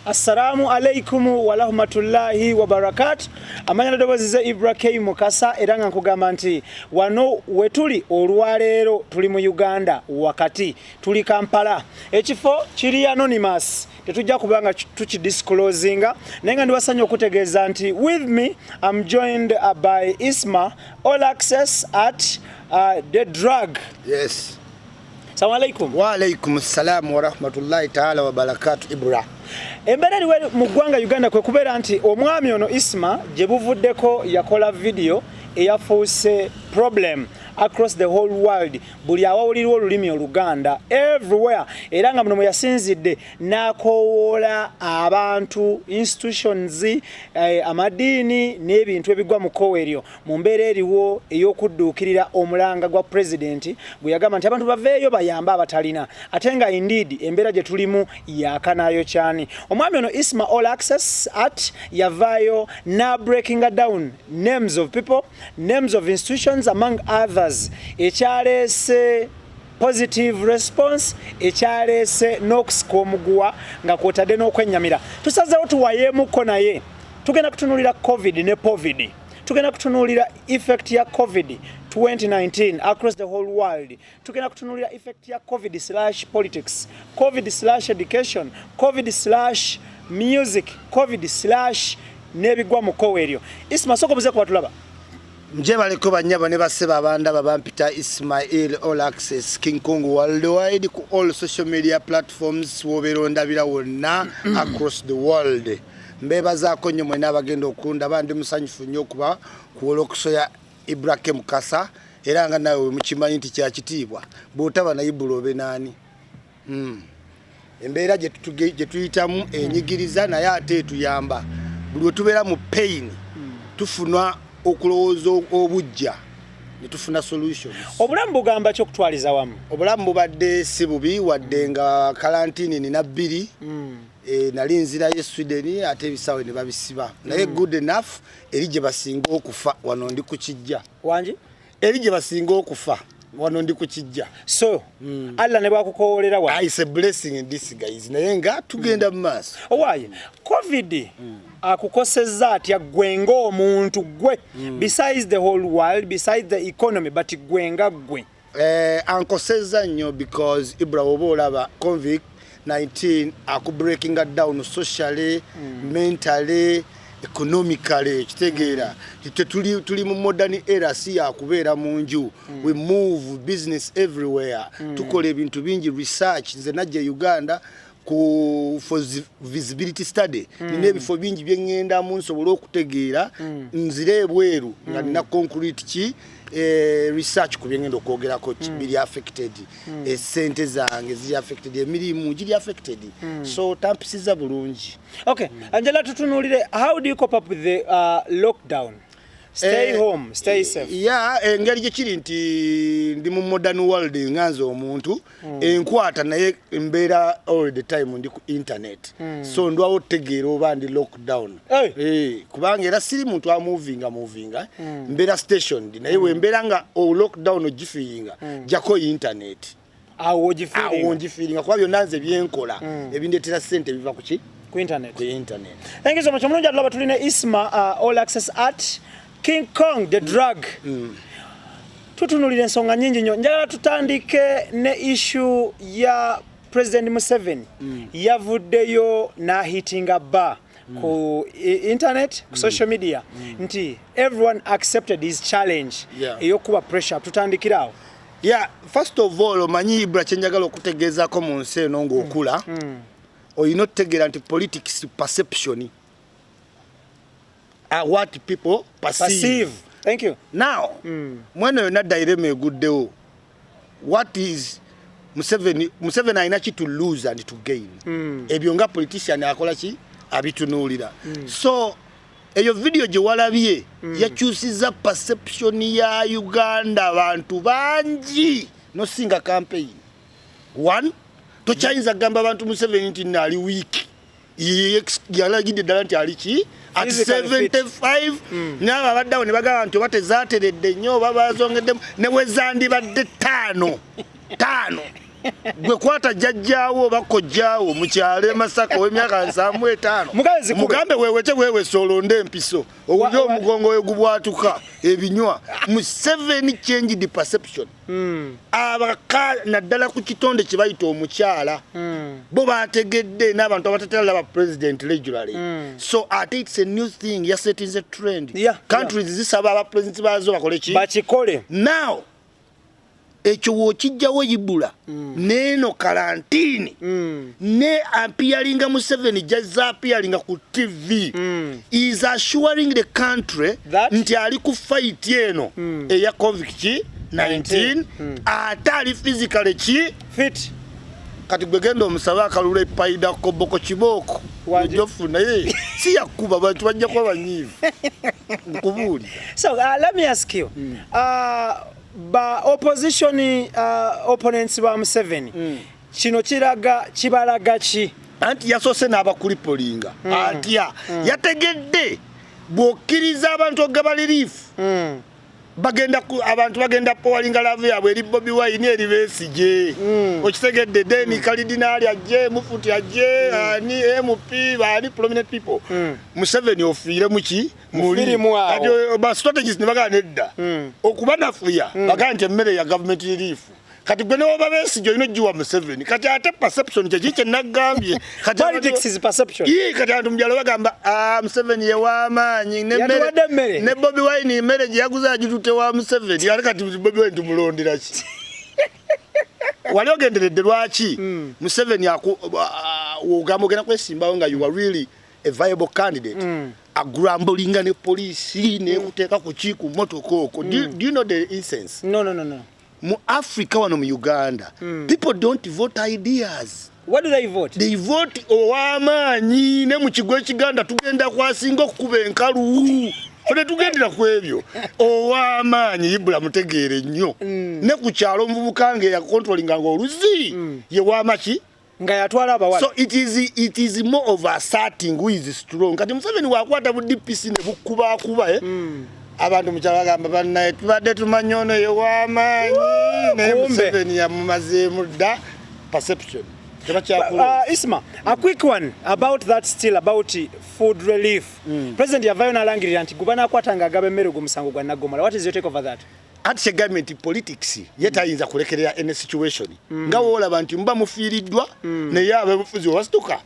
Assalamu alaikum wa rahmatullahi wa barakatuh. Amanya dobozize Ibrahim Mukasa era nga nkugamba nti wano wetuli olwaleero tuli mu Uganda wakati tuli Kampala. Ekifo kiri anonymous. Tetujja kubanga tukidisclosinga naye nga ndiwasanya okutegeeza nti with me I'm joined by Isma All Access at the drug. Yes. Assalamu alaikum. Wa alaikum assalam wa rahmatullahi ta'ala wa barakatuh Ibrahim. Embera liwe mu ggwanga Uganda kwe kubeera nti omwami ono Isma gye buvuddeko yakola video eyafuuse problem across the whole world. Buli awawulirwa olulimi Oluganda everywhere era nga muno mwe yasinzidde n'akowoola abantu institutions amadiini n'ebintu ebigwa mu kkowe eryo mu mbeera eriwo ey'okudduukirira omulanga gwa president bwe yagamba nti abantu baveeyo bayambe abatalina ate nga indeed embeera gye tulimu yakanaayo cyane. Omwami ono Isma All Access at yavaayo na breaking down names of people, names of institutions among others. Ekyaleese positive response, ekyaleese n'okusika omuguwa nga kwotadde n'okwennyamira. Tusazeewo tuwayeemuko naye tugenda kutunuulira covid ne covid, tugenda kutunuulira effect ya covid 2019 across the whole world, tugenda kutunuulira effect ya covid/politics, covid/education, covid/music, covid/ n'ebigwa mu kkowe eryo. Isma soko buze kubatulaba. Nje baliko banyaba ne baseba abanda babampita Ismail All Access King Kong worldwide ku all social media platforms woberondabira wonna across the world. Mbebazaako nnyo mwena abagenda okunda bandi musanyufu nnyo okuba kuwolokusoya Ibrahim Mukasa era nga nawe mukimanyi nti kya kitiibwa bw'otaba na Ibulu obe naani. Embeera gye tuyitamu enyigiriza naye ate etuyamba buli wetubeera mu pain tufuna okulowooza obujja ne tufuna solutions. Obulamu bugamba ki okutwaliza wamu? Obulamu bubadde si bubi wadde nga kalantini nina 2 nali nzirayo Sweden ate ebisawe ne babisiba naye good enough eri gye basinga okufa wano ndi ku kijja wangi eri gye basinga okufa wano ndi ku kijja. So Allah ne bwakukoolera wa it's a blessing in this guys naye nga tugenda mu maaso. Owaye covid akukosezza atya gwe ng'omuntu gwe besides the whole world, besides the economy, but gwe nga gwe? Ankosezza nnyo because Ibra oba olaba COVID-19 breaking down socially, mentally, economically, kitegeera tuli mu modern era si yakubeera mu nju. We move business everywhere, tukola ebintu bingi, research. Nze najja Uganda for visibility study nina ebifo bingi bye ngenda mu nsobola okutegeera nzire ebweru nga nina concrete ki research ku bye ngenda okwogerako biri affected, sente zange ziri affected, emirimu giri affected, so tampisiza bulungi. Okay, Angela, tutunuulire, how do you cope up with the lockdown? Stay home, stay safe. Yeah, engeri gye kiri nti ndi mu modern world nganze omuntu enkwata naye embeera all the time ndi ku internet. So ndwawo tegeera oba ndi lockdown. Kubanga era siri muntu amovinga mbeera station naye we mbeera nga lockdown ogifiringa jako internet. Awo ogifiringa kuba byonna nze byenkola ebindeetera ssente biva ku ki? Ku internet. Thank you so much. Omulungi atulaba tulina Isma All Access at King Kong the drug. Tutunulire ensonga nyingi nnyo. Njagala tutandike ne issue ya President Museveni yavuddeyo na hitting a bar ku internet, ku social media nti everyone accepted his challenge eyokuba pressure. Tutandikirawo. Yeah, first of all omanyi Ibra kyenjagala okutegeezako mu nsi eno ng'okula oyina otutegeera nti politics perception what people perceive. Thank you. Now, mwene yonna daireme eguddewo, what is Museveni alina ki to lose and to gain? Ebyo nga politician akola ki abitunuulira. So eyo video gye walabye yakyusiza perception ya Uganda abantu bangi no singa campaign. One, tokyayinza gamba abantu Museveni nti nali weak. Yalagidde ddala nti ali ki at 75 n'abo abaddawo ne bagamba nti oba tezaateredde nnyo oba bazongeddemu ne bwe zandibadde 5 gwe kwata jjajjaawo bakojjaawo mu kyalo Masaka w'emyaka 75 mugambe weewete weewese olonde empiso owulire omugongo we gubwatuka ebinywa. Museveni changed the perception. Abaka naddala ku kitonde kye bayita omukyala bo bategedde n'abantu abatatera laba president regularly. So ate it's a new thing. Yes, it is a trend. Countries zisaba aba presidents bazo bakole ki bakikole. Now ekyo wokijjawo yibula neno karantini ne appearinga Museveni jazza appearinga ku TV is assuring the country nti ali ku fight eno eya COVID-19 atali physically fit. Kati gwegendo omusaba akalula epaida koboko kiboko jofu naye si yakuba bantu bajja kwa banyivu nkubuli. So let me ask you ba opposition opponents ba Museveni kino kibalaga ki anti yasose n'abakulipolinga atya yategedde bw'okkiriza abantu ogabalirifu bagenda abantu bagenda powalinga lave yabwe eri Bobi Wine eri Besigye okitegedde deni Kalidinali ajje Mufuti ajje ani MP bali prominent people. Museveni ofiire muki muli ba strategies ne bagana edda okuba nafuya baganje emmere ya government relief. Kati gwe ne Besigye ino jiwa Museveni kati ate perception kye nagambye politics is perception. Kati abantu mujalo bagamba Museveni ye w'amaanyi ne Bobi Wine emmere gye yaguza agitute wa Museveni ali kati Bobi Wine tumulondera ki wali ogenderedde lwaki Museveni ogamba ogenda kwesimbawo nga you are really a viable candidate agrambulinga ne police ne kuteeka ku kiku motoka okwo. Do you know the instance? No. Mu Africa wano mu Uganda people don't vote ideas. What do they vote? They vote ow'amaanyi ne mu kigo ekiganda tugenda kwasinga okukuba enkalu fune tugendera ku ebyo ow'amaanyi Ibula mutegeere nnyo ne ku kyalo omuvubuka nga yakontrolinga ng'oluzi ye w'amaki nga yatwala abawala. So it is more of asserting who is strong. Kati Museveni wakwata bu DPC ne bukuba abantu mukyala gamba bannaye tubadde tumanyi ono ye w'amaanyi naye Museveni yamumaze mudda perception. Isma, a quick one about that still about food relief. President yavayo nalangirira nti gubana akwatanga agabe mmere gumusango gwa Nagomola. What is your take over that? Ati government politics yetayinza kulekerera any situation nga wolaba nti mba mufiiriddwa naye ababufuzi wasituka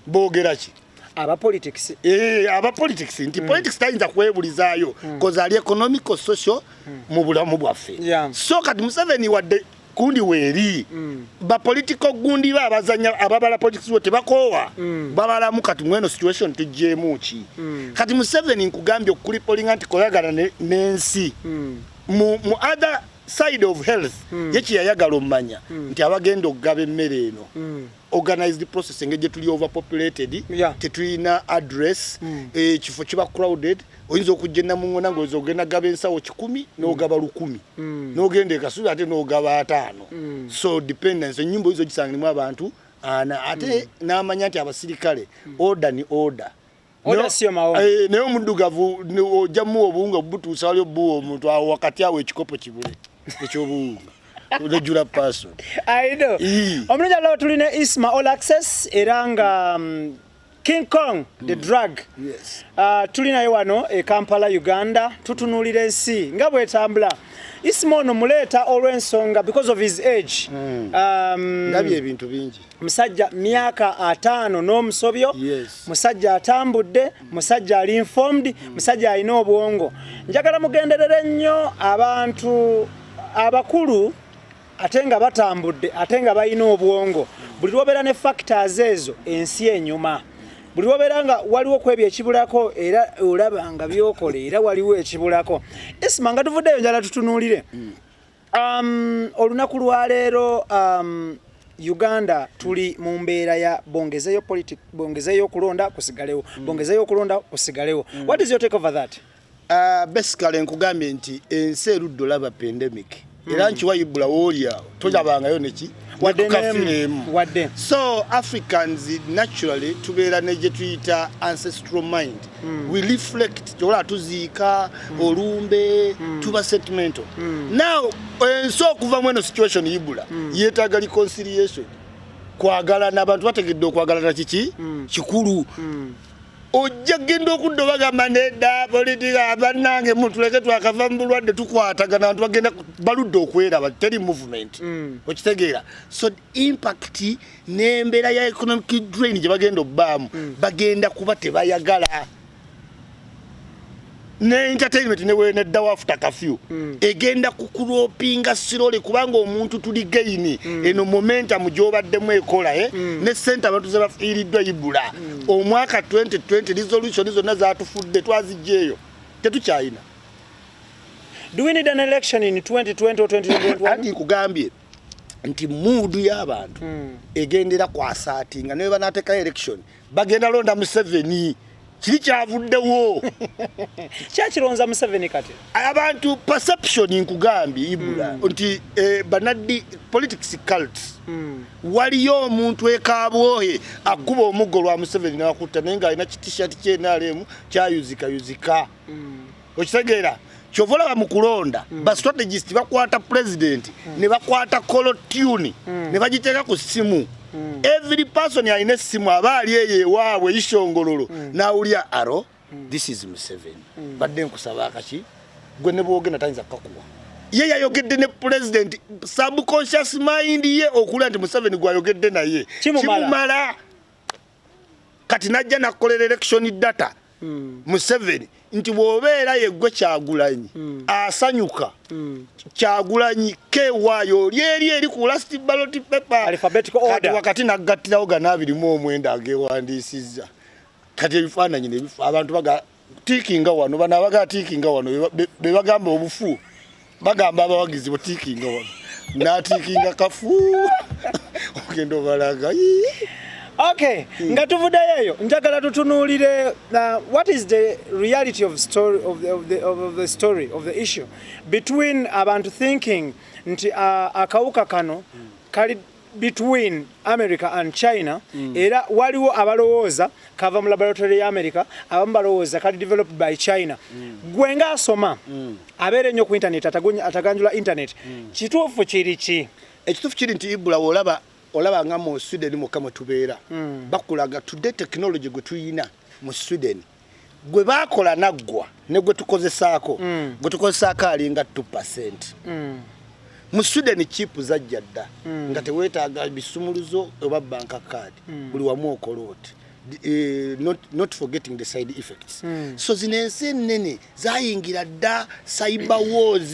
boogera ki aba politics nti politics tayinza kwebulizaayo cause ali economical social mu bulamu bwaffe. So kati Museveni wadde kundi weeri ba political gundi babazanya ababala politics wote bakoowa babalamu kati mweno situation tujjeemu ki kati Museveni nkugambye okulipolinga nti koyagala n'ensi mu other side of health yeki yayagala omanya nti abagenda okugaba emmere eno organized processing gye tuli overpopulated tetulina address ekifo kiba crowded oyinza okujja mu ngona ngozo ogenda gaba ensawo 10 n'ogaba 100 n'ogenda ekasubi ate n'ogaba 5 so dependence enyimbo izo gisangimu abantu ate n'amanya nti abasirikale order ni order sio maombi naye omuddugavu ojjamu obuwunga butuusa wali obuwa omuntu awo wakati awo ekikopo kibule ekyobuwunga the person. I know. Omulungi alaba tulina Isma All Access era nga King Kong the drug. Yes. Tulinayo wano e Kampala Uganda tutunulira ensi nga bwetambula. Isma ono muleeta olw'ensonga because of his age. Ndabye ebintu bingi. Musajja myaka 5 n'omusobyo. Musajja atambudde, musajja ali informed, musajja alina obwongo. Njagala mugenderere nnyo abantu abakulu atenga batambudde atenga bayina obwongo buli lwobeera ne factors ezo ensi enyuma buli lwobeera nga waliwo kwebya ekibulako era olaba nga byokole era waliwo ekibulako Isma nga tuvuddeyo njala tutunuulire olunaku lwa leero Uganda tuli mu mbeera ya bongezeyo kulonda kusigalewo bongezeyo kulonda kusigalewo. What is your take over that? Basically nkugambye nti ensi erudde olaba pandemic era nkiwa Ibula w'olyawo tojabangayo neki wadde. So Africans naturally tubeera ne gye tuyita ancestral mind. We reflect ola tuziika olumbe tuba sentimental. Now so kuva mweno situation yibula yeetaaga reconciliation. Kwagala n'abantu bategedde okwagalana kiki kikulu. Ojja genda okuddo bagamba nedda politika abannange mutuleke twakava mu bulwadde tukwatagana abantu bagenda baludde okweraba teri movement okitegeera. So impact n'embeera ya economic drain gye bagenda obbaamu bagenda kuba tebayagala. Ne entertainment ne dawa after curfew egenda kukuropinga sirole kubanga omuntu tuli gaini eno momentum gyobaddemu ekola ne center abantu ze bafiiriddwa ibula omwaka 2020 resolution zonna zaatufudde twazijjeeyo tetukyayina. Do we need an election in 2020 or 2021? Andi kugambye nti mood y'abantu egendera kwasatinga ne banaateka election bagenda londa Museveni kiri kyavuddewo kyakironza Museveni kati abantu perception nkugambye ibula nti banaddi politics cults waliyo omuntu ekaabwohe akuba omuggo lwa Museveni n'akutta naye nga alina t-shirt kyenaalemu kyayuzika okitegeera kyovola bamukulonda ba strategist bakwata president ne bakwata call tune ne bagiteeka ku simu. Every person alina essimu aba ali eyewaabwe ishongololo nawulya aro this is Museveni badde nkusaba akaki gwe ne bwogenda tayinza kukakuwa ye yayogedde ne president subconscious mind ye okulya nti Museveni gwayogedde naye kimumala kati najja nakolera election data Museveni nti bwobeera yeggwe Kyagulanyi asanyuka Kyagulanyi kewaayo lyeri ku last ballot paper alphabetical order wakati nagattirawo ganaabirimu omwenda agewandiisizza kati ebifaananyi nebifa abantu baga tiikinga wano bana baga tiikinga wano be bagamba obufu bagamba abawagizi bo tiikinga wano naatiikinga kafu ogenda obalaga. Okay, nga tuvuddeyo eyo njagala tutunuulire what is the reality of story of the story of the issue between abantu thinking nti akawuka kano kali between America and China era waliwo abalowooza kava mu laboratory ya America abamu balowooza kali developed by China. Gwe nga asoma abeere nnyo ku internet ataganjula internet kituufu kiri ki? Ekituufu kiri nti ibula olaba nga mu Sweden mukama tubeera bakulaga today technology gwe tuyina mu Sweden gwe bakola naggwa ne gwe tukozesaako gwe tukozesaako alinga 2%. Mu Sweden chip zajja dda nga teweetaaga bisumuluzo oba bank card buli wamu okoloti not forgetting the side effects. So zinensi ennene zayingira dda cyber wars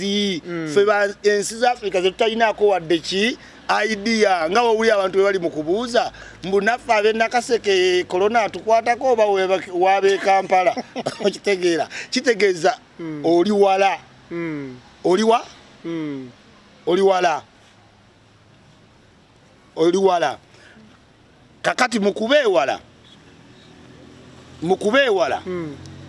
fe ensi za Africa zetutayinaako wadde ki idea nga wuli abantu bali mu kubuuza mbu naffe ab'enakaseke corona tukwatako oba waabe Kampala okitegeera kitegeeza oli wala oli wala kakati mukubeewala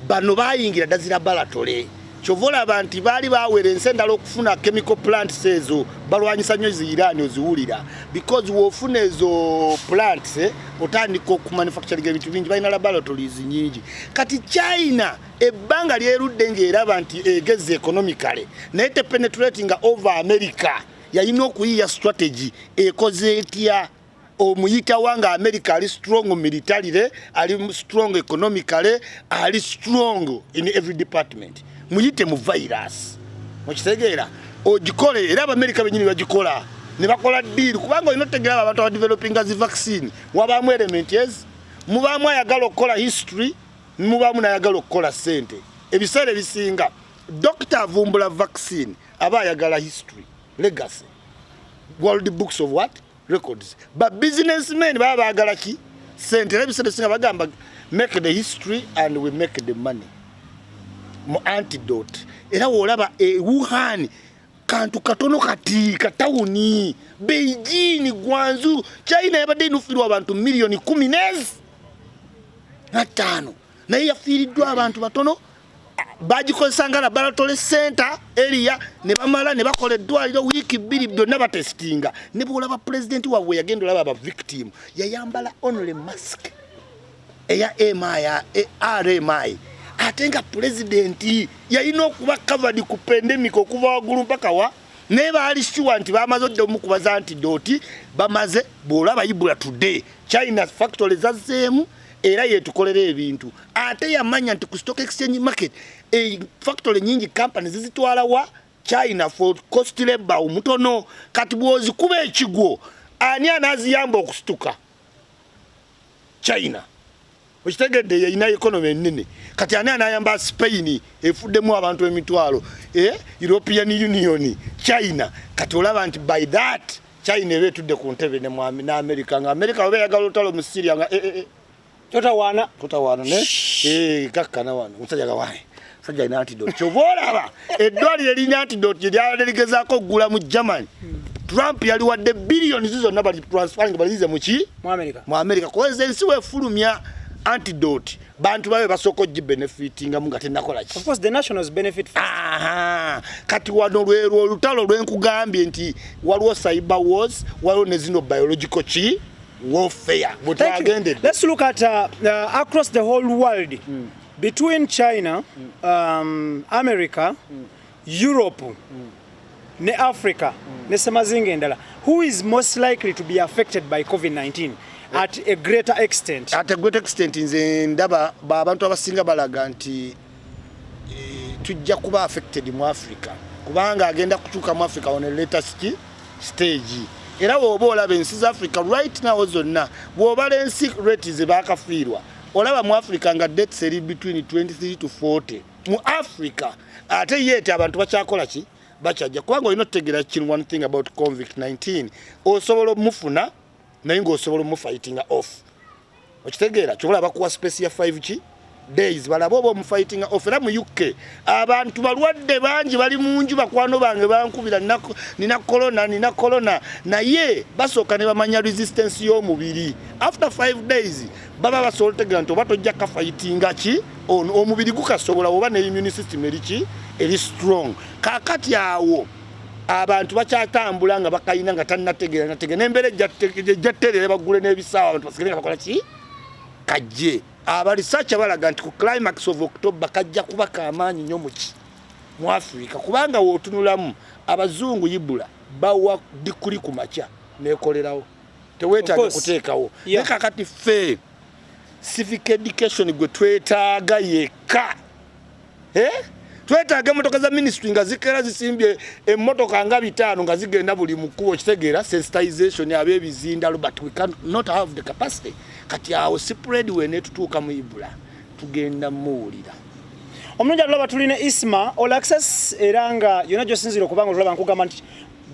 bano bayingira dazira balatole kyovola abantu baali bawera ensendala okufuna chemical plants ezo balwanyisa nnyo Iran oziwulira because wofuna ezo plants otandika okumanufacturing ebintu bingi balina laboratories nyingi. Kati China ebbanga lyerudde ng'eraba nti egeze economically naye penetrating over America yalina okuyiya strategy ekoze etya omuyita wanga America ali strong militarily ali strong economically ali strong in every department muyite mu virus okitegeera ogikole era America benyini bagikola ne bakola deal kubanga olina otegeera abantu aba developing as vaccine wabaamu element yes mubaamu ayagala okukola history mubaamu nayagala okukola sente ebiseera ebisinga doctor avumbula vaccine aba ayagala history legacy world books of what records but businessmen baba bagala ki sente ebiseera ebisinga bagamba make the history and we make the money mu antidote era wolaba Wuhan kantu katono kati katawuni Beijing Guangzhou China yabadde inufirwa abantu milioni 15 naye yafiiriddwa abantu batono bagikozesa nga laboratory center area ne bamala ne bakola eddwaliro wiiki 2 byonna batestinga ne bwolaba president waabwe yagenda olaba aba victim yayambala only mask eya RMI ate nga president yalina okuba covered ku pandemic okuva waggulu mpaka wa ne baali sure nti bamaze odde omukubaza antidote bamaze bwolaba Ebola today China factory zazzeemu era yetukolera ebintu ate yamanya nti ku stock exchange market factory nyingi companies zitwala wa China for cost labor umutono kati bwozi kuba ekigwo ani anaziyamba okusituka China okitegedde yayina economy nene kati ani anayamba Spain efuddemu abantu emitwalo European Union China kati olaba nti by that China ebetudde ku ntebe ne America nga America obe yagala otalo mu Syria nga totawana ne kakkana wano musajja gawaye sajja ina antidote chovolaba eddwaliro lina antidote lyaligezaako oggula mu Germany Trump yali wadde billions zonna bali transferring balize mu America kweze ensi wefulumya antidote bantu bawe basoko benefitinga mu gate nakola ki of course the nationals benefit first. Kati wano lwero olutalo lwenkugambye nti waliwo cyber wars waliwo ne zino biological chi warfare. Let's look at across the whole world between China, America, Europe, ne Africa, ne semazinga endala. Who is most likely to be affected by COVID-19 at a greater extent? At a greater extent nze ndaba abantu abasinga balaga nti tujja kuba affected mu Africa kubanga agenda kutuuka mu Africa on a later stage. Era woba olaba ensi za Africa right now zonna bw'obala ensi rate ze baakafiirwa olaba mu Africa nga deaths eri between 23 to 40 mu Africa ate yeti abantu bakyakola ki bakyajja kubanga olina otutegeera kino one thing about COVID-19 osobola omufuna naye ng'osobola omufighting off okitegeera kyobola bakuwa space ya 5 days balaba oba omufighting off. Era mu UK abantu balwadde bangi bali mu nju bakwano bange bankubira nina corona naye basooka ne bamanya resistance y'omubiri after 5 days baba basobola otegeera nti oba tojja kafightinga ki omubiri gukasobola oba ne immune system eri strong. Kaakati awo abantu bakyatambula nga bakayina nga tannategeera n'embeera ejjatteerera baggule n'ebisaawa abantu basigale nga bakola ki kajje. Abalisacha balaga nti ku climax of October kajja kuba kaamaanyi nnyo mu Africa kubanga wootunulamu abazungu Ebola bawa dikuli ku makya neekolerawo teweetaaga kuteekawo naye kakati ffe civic education gwe twetaaga yekka twetaaga emmotoka za ministry nga zikeera zisimbye emmotoka nga 5 nga zigenda buli mukubo kitegeera sensitization ab'ebizinda but we cannot have the capacity. Kati awo spread wene tutuuka mu Ebola tugenda muwulira omulungi atulaba tuline Isma All Access era nga yonna gyosinzira okubanga otulaba nkugamba nti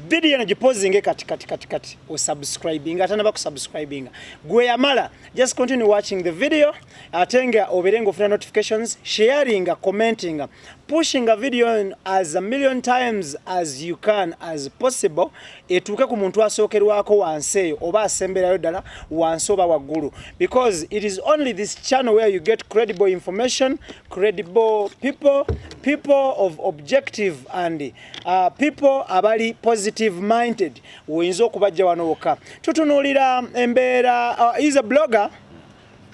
video eno gipozinge kati osubscribing ate naba kusubscribinga gwe yamala just continue watching the video ate nga oberenga ofuna notifications sharing commenting pushing a video as a million times as you can as possible etuuke ku muntu asookerwako wansi eyo oba asemberayo ddala wansi oba waggulu because it is only this channel where you get credible information, credible people of objective and people abali positive minded oyinza okubajja wano wokka tutunuulira embeera is a blogger,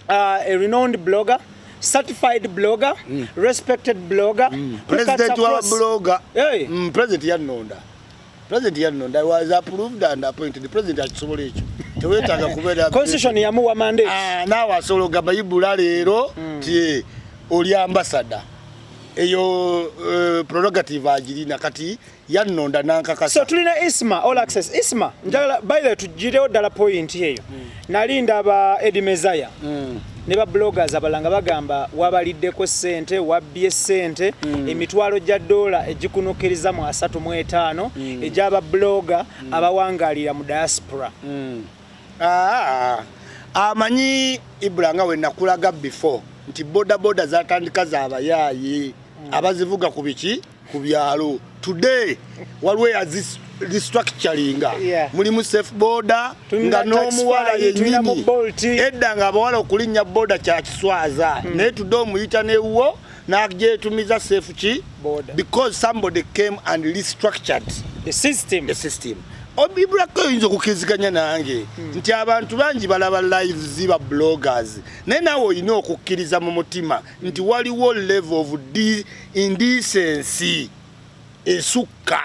a renowned blogger, certified blogger, respected blogger, president wa blogger. President Yannonda was approved and appointed the president akisobola ekyo tewetaaga kubeera constitution yamuwa mandate naawe asobola ogamba Ebola leero ti oli ambassador eyo prerogative agirina kati Yannonda nankakasa. So tulina Isma All Access. Isma njagala by the tugirewo ddala point eyo nalinda aba Edimezaya ne ba bloggers abalanga bagamba wabaliddeko ssente wabbye ssente emitwalo gya dola egikunukiriza mu 35 egyaba blogger abawangalira mu diaspora. Amanyi Ibranga we nakulaga before nti boda zatandika z'abayaayi abazivuga ku biki ku byalo. Today waliwo restructuring mulimu safe border nga n'omuwala yennyini edda nga abawala okulinnya border kya kiswaza naye tudde omuyita newo n'agyetumiza safe ki Border. because somebody came and restructured The system. the system. Obibulako oyinza okukiriziganya nange nti abantu bangi balaba lives ba bloggers naye naawe olina okukkiriza mu mutima nti waliwo level of indecency esukka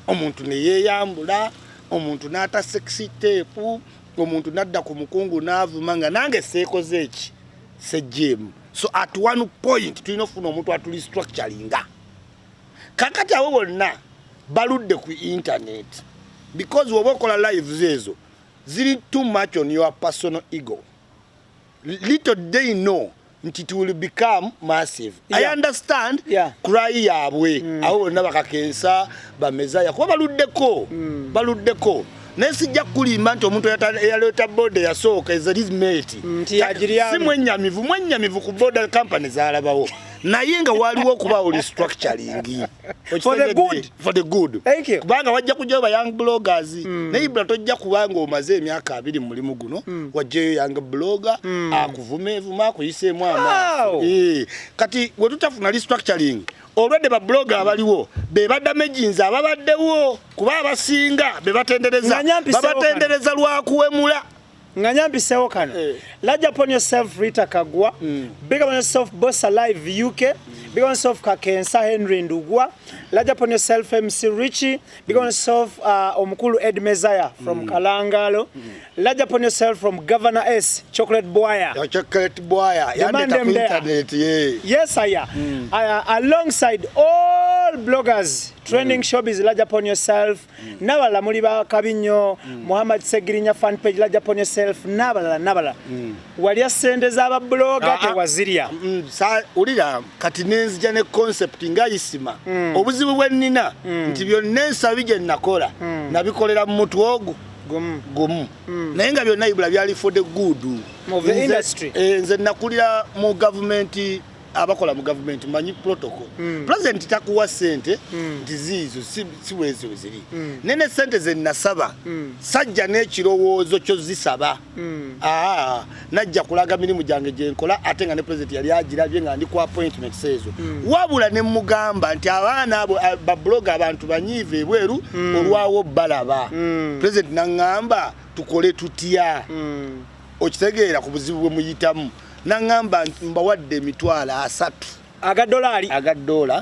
omuntu ne yeeyambula omuntu n'ata sexy tape omuntu n'adda ku mukungu n'avuma nga nange seekoze eki sejjeemu. So at one point tulina ofuna omuntu atulistructuringa kakati abo bonna baludde ku internet because woba okola lives ezo ziri too much on your personal ego. Little they know nti it will become massive. I understand cry yaabwe abo bonna bakakensa bamezaya kuba baluddeko naye sijja kulimba nti omuntu eyaleeta boda yasooka is his mate si mwennyamivu ku boda company zaalabawo naye nga waliwo okubaawo restructuring for the good kubanga wajja kujjayo ba young bloggers naye ibula tojja kubanga omaze emyaka 2 mulimu guno wajjayo young blogger akuvumeevuma akuyiseemu amaanyi kati we tutafuna restructuring olwedde ba blogger abaliwo be badamejinza ababaddewo kuba abasinga be babatendereza lwakuwemula nga nyambisewo kano lajja upon yourself Rita Kagwa big on yourself Boss Alive UK big on yourself Kakensa Henry Ndugwa lajja upon yourself MC Richie big on yourself omukulu Ed Mezaya from Kalangalo lajja upon yourself from Governor S Chocolate Boya yandeta ku internet yes alongside all bloggers trending showbiz lajja upon yourself nabala muli ba Kabinyo Muhammad Segirinya fan page lajja upon yourself nabala wali asendeza aba blogger tewazirya ulira kati nenzija ne concept nga Isima obuzibu bwennina nti byonna ensabije nakola nabikolera mu mutwe ogwo gumu naye nga byonna ibula byali for the good of the industry nze nakulira mu government abakola mu government manyi protocol president takuwa sente dizizo siwezi weziri nene sente ze nasaba sajja n'ekirowoozo kyo zisaba najja kulaga mirimu gyange gye nkola ate nga ne president yali agirabye nga ndi ku appointment sezo wabula ne mugamba nti abaana abo ba blogger abantu banyiive ebweru olwawo balaba president nangamba tukole tutya okitegeera ku buzibu bwe muyitamu nangamba mbawadde $300 aga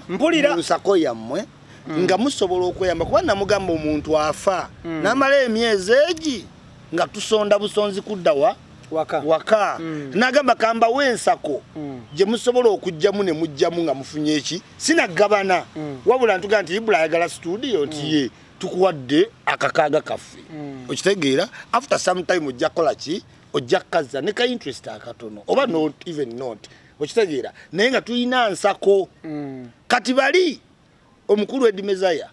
mpulira nsako yammwe nga musobola okweyamba kuba namugamba omuntu afa namala emyezi egi nga tusonda busonzi kudda waka nagamba kamba wensako gye musobola okujjamu ne mujjamu nga mufunye eki sinagabana wabula ntuga nti Ibula ayagala studio nti ye tukuwadde akakaaga kaffe okitegeera after some time ojja kola ki ojja kaza ne ka interest akatono oba not even not okitegeera naye nga tuyina nsako kati bali omukulu Ed Mezaya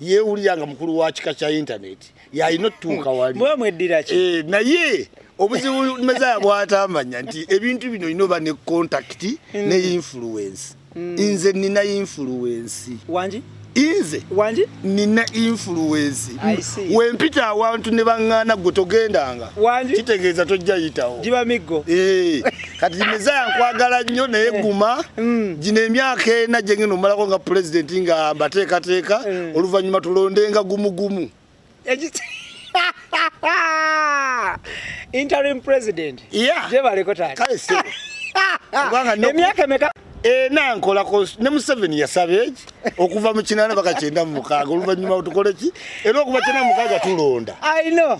yeewulira nga mukulu wa kika kya internet yalina otuuka wali mwedira ki naye obuzibu Mezaya bwatamanya nti ebintu bino inoba ne contact ne influence nze nina influence inze wanji nina influence wempita awantu ne bangana gotogendanga kitegeeza tojja yitawo jiba miggo kati Mezaya nkwagala nnyo naye guma gino emyaka ena gye ngeno malako nga president nga mbateekateeka oluvannyuma tulondenga gumugumu interim president je baleko taata kale se emyaka meka nankola ne Museveni yasabe okuva mu 8 baka 9 mu 6 oluvannyuma tukole ki era okuva 9 mu 6 tulonda I know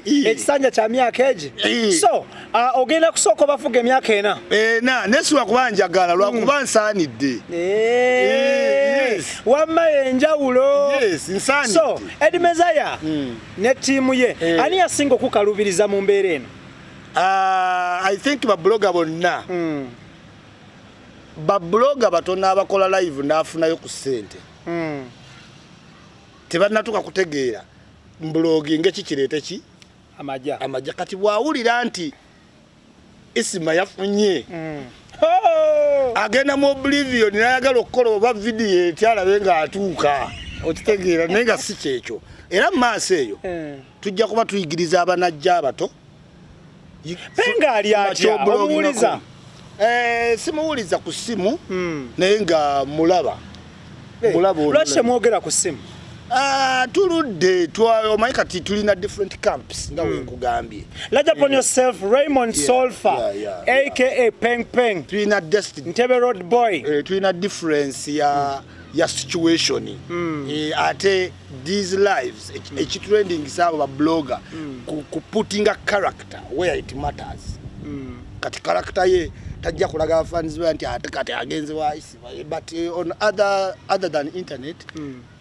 ekisanja kya myaka egi so ogenda kusooka bafuga emyaka ena nesiwa kubanjagala lwakuba nsaanidde wamma enjawulo nsaanidde so Ed Mezaya ne ttiimu ye ani yasinga okukalubiriza mu mbeera eno I think bablogger bonna babloga batona abakola live nafunayo ku sente tebanatuka kutegeera blogging ekikirete ki amaja kati bwawulira nti Isima yafunye agenda mu oblivion nayagala okukola oba video etyalabe nga atuuka okitegeera naye nga si kyekyo era mu maaso eyo tujja kuba tuyigiriza abanajja abato penga ali atya omuwuliza simuwuliza ku simu naye nga mulaba lwaki mwogera ku simu tuludde omanyi kati tulina different camps nga wenkugambye Large upon yourself Raymond Solfa aka Peng Peng tulina destiny Ntebe Road Boy tulina difference ya situation ate these lives ekitrending sabo ba blogger ku putting a character where it matters kati character ye tajja kulaga fans be anti kati agenze wa isiba but on other than internet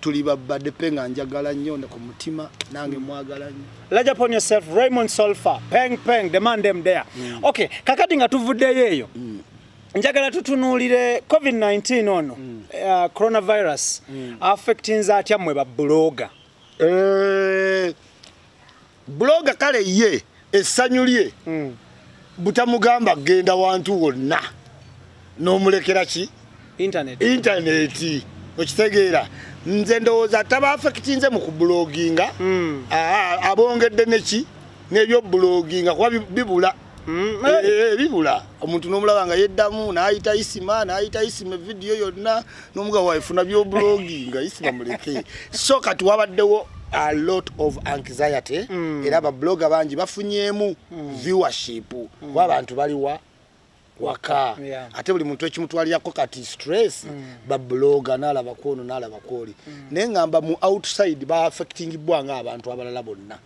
tuli babadde penga njagala nnyo ne ku mutima nange mwagala nnyo Large upon yourself Raymond Solfa Peng Peng the man them there okay kakati nga tuvuddeyo eyo njagala tutunuulire COVID-19 ono coronavirus affecting atya mwe ba blogger blogger kale ye essanyu lye butamugamba genda wantu wonna n'omulekera ki internet okitegeera nze ndowooza taba affectinze mu kubloginga abongedde neki n'ebyo bloginga kuba bibula bibula omuntu n'omulaba nga yeddamu n'ayita isima video yonna n'omuga waifuna byo bloginga isima muleke so kati wabaddewo a lot of anxiety era ba blogger bangi bafunyemu viewership w'abantu bali waka ate buli muntu ekimutwalirako kati stress ba blogger n'alaba kono n'alaba koli naye ngamba mu outside ba affecting bwanga abantu abalala bonna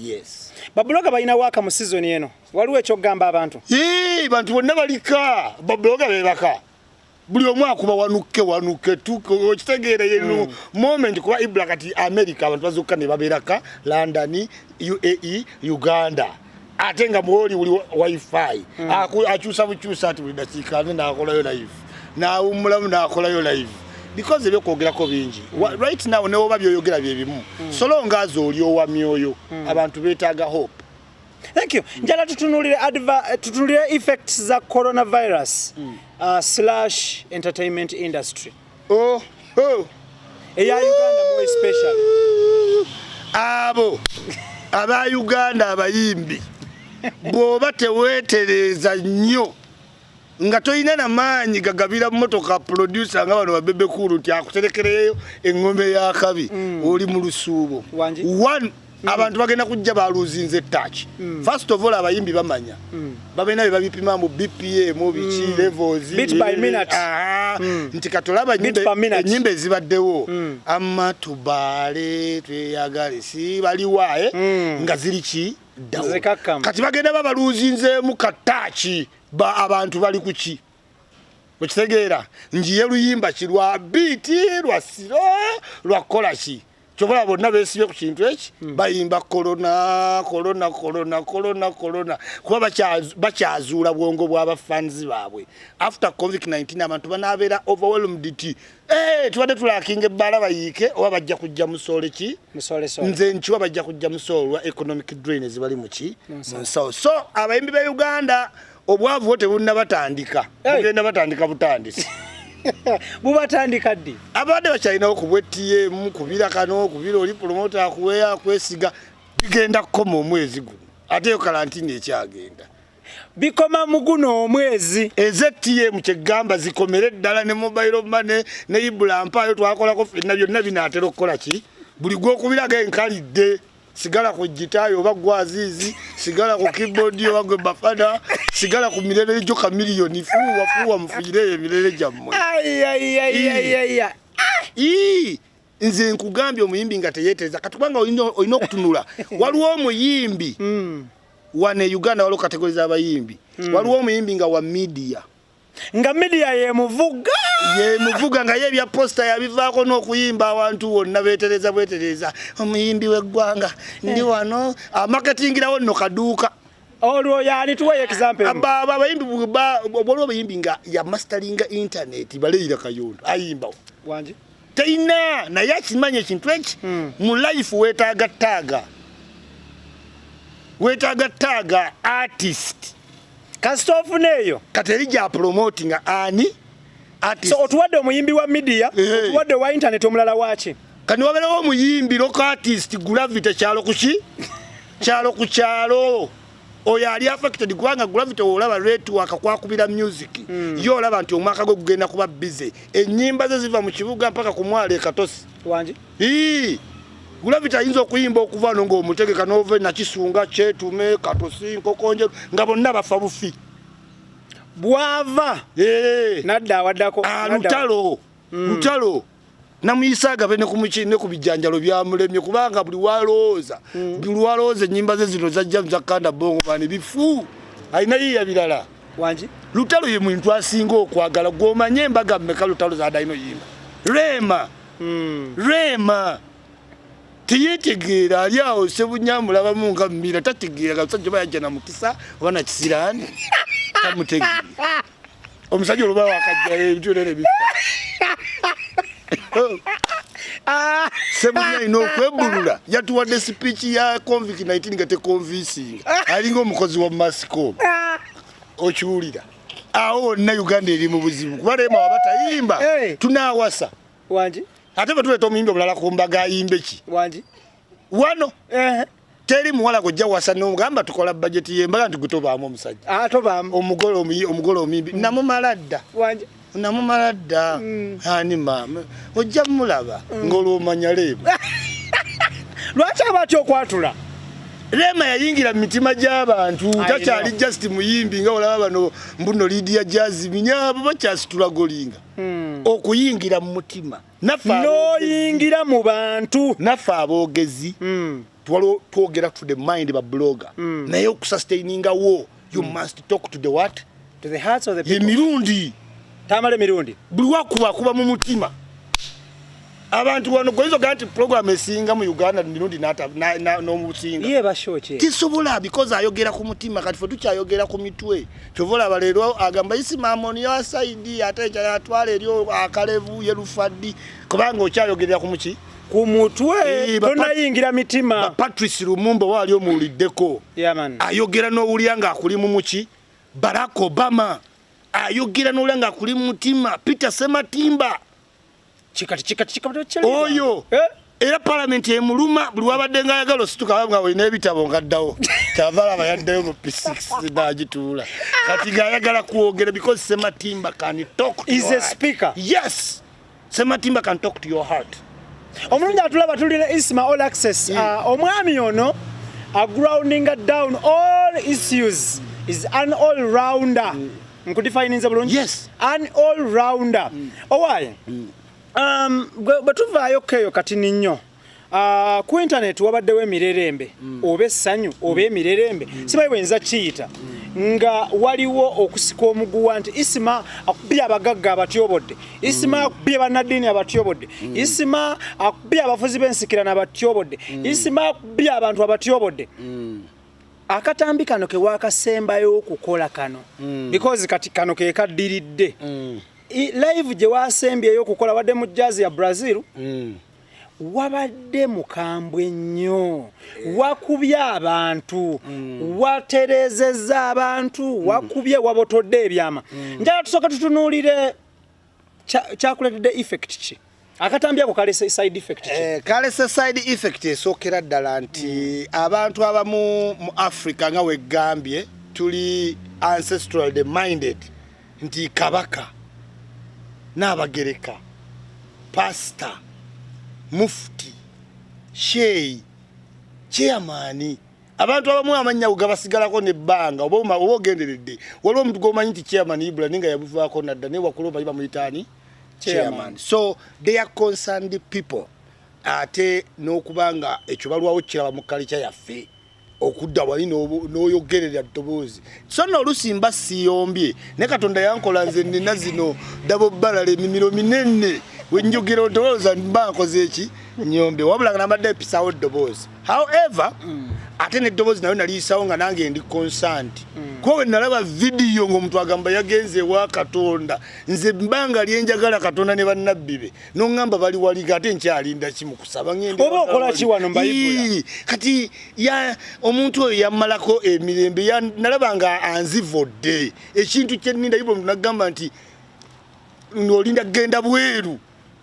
yes ba blogger balina waka mu season eno waliwo ekyogamba abantu bantu bonna balika ba blogger bebaka buli omu akuba wanuke okitegeera yenu moment kuba ibula kati America abantu bazokka ne babeeraka London UAE Uganda ate nga mwoli uli wifi akyusa bukyusa ati buli dakiika n'akolayo live n'awummulamu n'akolayo live because ebyo kwogerako bingi right now ne oba byoyogera bye bimu so nga azooli owa myoyo abantu beetaaga hope. Thank you. Njala tutunulire effects za coronavirus / entertainment industry. Eya Uganda more especially. Aba Uganda abayimbi. Bwoba tewetereza nnyo nga toyina na maanyi gagabira motoka producer nga bano babebe kulu nti akuterekereyo engombe ya kabi oli mu lusuubo. One abantu bagenda kujja baluzinze touch first of all abayimbi bamanya babena babipima mu BPM biki levels bit by minute nti katolaba nyimbe zibaddewo amma tubale tweyagale si bali wae nga ziri ki dawo kati bagenda babaluzinze mu katachi ba abantu bali kuki okitegeera njiye luyimba kirwa beat lwa siro lwa kolachi chokola bonna besibye ku kintu eki bayimba corona kuba bakyazuula bwongo bw'aba fans baabwe after COVID-19 abantu banabeera overwhelmed ti tubadde tulakinga ebbala bayiike oba bajja kujja musole ki nze nkiwa bajja kujja musolwa economic drain ezibali muki so abayimbi ba Uganda obwavu wote bunna batandika bugenda batandika butandisi bubatandika ddi abadde bakyalina okubwetiyemu kubira kano kubira oli promoter akuweya kwesiga bigenda kukoma omwezi guno ate yo karantini ekyagenda bikoma muguno omwezi ezetiyemu kyegamba zikomere ddala ne mobile money ne ibula mpayo twakolako fenna byonna binaatera okukola ki buli gwokubiraga enkalidde sigala ku gitayo oba gwazizi sigala ku keyboard oba gwe bafana sigala ku mirere joka milioni fuwa mufire emirere jammwe nze nkugambye omuyimbi nga teyetereza katubanga olina okutunula waliwo omuyimbi wane Uganda waliwo kategori z'abayimbi waliwo omuyimbi nga wa media nga media ye muvuga nga yebya poster yabivaako n'okuyimba abantu bonna betereza omuyimbi w'eggwanga ndi wano marketingirawo nno kaduuka olwo yani tuwe example abayimbi waliwo abayimbi nga ya masteringa internet baleira kayondo ayimbawo wanje teina naye akimanya ekintu eki mu life weetaaga taaga artist kasitofu neyo kateri ja promoting ani artist so otuwadde omuyimbi wa media otuwadde wa internet omulala wachi kani wabeerawo omuyimbi local artist gravity kyalo kuki kyalo ku kyalo oyo ali affected kubanga Gravity olaba network kwakubira music yo olaba nti omwaka gwo gugenda kuba busy ennyimba ze ziva mu kibuga mpaka ku mwale Katosi wanji Gravity ayinza okuyimba okuva no ng'omutegeka n'ove na Kisunga Kyetume Katosi Nkokonje nga bonna bafa bufi bwava nadda awaddako lutalo namuyisaga bene kumukine kubijanjalo bya mulemye kubanga buli walooza ennyimba ze zino zajja zakanda bongo bani bifu ayina yiya bilala wanji lutalo ye muntu asinga okwagala gwomanye embaga mmeka lutalo za daino yimba Rema tiyetegeera ali awo Sebunyamula bamunga mmira tategeera gasajja bayajja na mukisa wana kisirani tamutegeera omusajja oluba wakajja ebitulere bifa Sebunya ino kwebulula yatuwadde speech ya convict 19 ngate convincing alinga omukozi wa Masco okiwulira awo na Uganda eri mu buzibu kubalema wabatayimba tunawasa wanji ate batuleta omuyimbi omulala ku mbaga ayimbe ki wanji wano teri muwala gojja wasa n'ogamba tukola budget y'embaga nti gutobaamu omusajja tobaamu omugole omuyimbi namumaladda wanji namumaladda ani mama ojja mulaba ng'olwomanya Rema lwaki abatya okwatula Rema yayingira mu mitima gy'abantu takyali just muyimbi nga olaba bano mbuno Lydia Jazz minyabo bakyasitula golinga okuyingira mu mutima noyingira mu bantu naffe aboogezi twogera to the mind ba blogger naye okusustaininga wo you must talk to the what to the hearts of the people mirundi tamale mirundi buli wakuba mu mutima abantu wano goizo ganti program esinga mu Uganda mirundi no musinga ye bashoche tisobola because ayogera ku mutima kati fo tukyayogera ku mitwe tovola balero agamba Isima Amoni ya side ate yatwala eryo akalevu yerufaddi kubanga okyayogera ku muki ku mutwe tonayingira mitima Patrice Lumumba wali omuliddeko ayogera n'owulyanga akuli mu muki Barack Obama ayogera n'owulyanga akuli mu mutima Peter Sematimba chikati oyo era parliament emuluma buli wabadde nga ayagala osituka bamwe olina ebitabo ngaddawo kyavala abayaddeyo mu P6 n'agituula kati ng'ayagala kwogera because Sematimba can talk to is a speaker yes Sematimba can talk to your heart omulungi atulaba tulina Isma All Access omwami ono grounding down all issues is an all rounder nkudefine bulungi yes an all rounder owaye batuvaayo keyo kati ninyo ku internet wabaddewo emirerembe oba essanyu oba emirerembe simanyi bwenza kiyita nga waliwo okusika omuguwa nti Isima akubye abagagga abatyobodde Isima akubye bannaddiini abatyobodde Isima akubye abafuzi b'ensikirano abatyobodde Isima akubye abantu abatyobodde akatambi kano ke wakasembayo okukola kano because kati kano ke kaddiridde live gye wasembyeyo okukola wadde mu jazz ya Brazil wabadde mukambwe nnyo wakubye abantu waterezeza abantu wakubye wabotodde ebyama njala tusooka tutunuulire kyakuletedde effect ki akatambi ako kalese side effect ki kalese side effect esookera ddala nti abantu abamu mu Africa nga weggambye tuli ancestral minded nti kabaka n'abagereka pastor mufti sheyi chairman abantu abamu amanya ugabasigalako nebbanga oba ogenderedde waliwo omuntu gomanyi nti chairman Ibrahim nga yabuvaako nadda ne wakuloba iba muyitani chairman so they are concerned people ate n'okubanga ekyo balwawo kiraba mu kalicha yaffe okudda wali n'oyogerera ddoboozi so n'olusimba siyombye ne Katonda yankola nze nina zino dabo balala emimiro minene wenjogera odowooza mba nkoze eki nyombe wabula nabadde episawo ddoboozi however ate n'eddoboozi nayo naliyisawo nga nange ndi concerned kuba we nalaba vidiyo ng'omuntu agamba yagenze ewa Katonda nze mbanga lyenjagala Katonda ne bannabbi be n'oŋŋamba bali waliga ate nkyalinda ki mu kusaba ngende oba okola ki wano mbayibula kati omuntu oyo yammalako emirembe nalaba nga anzivodde ekintu kyenninda Ibula omuntu nagamba nti olinda genda bweru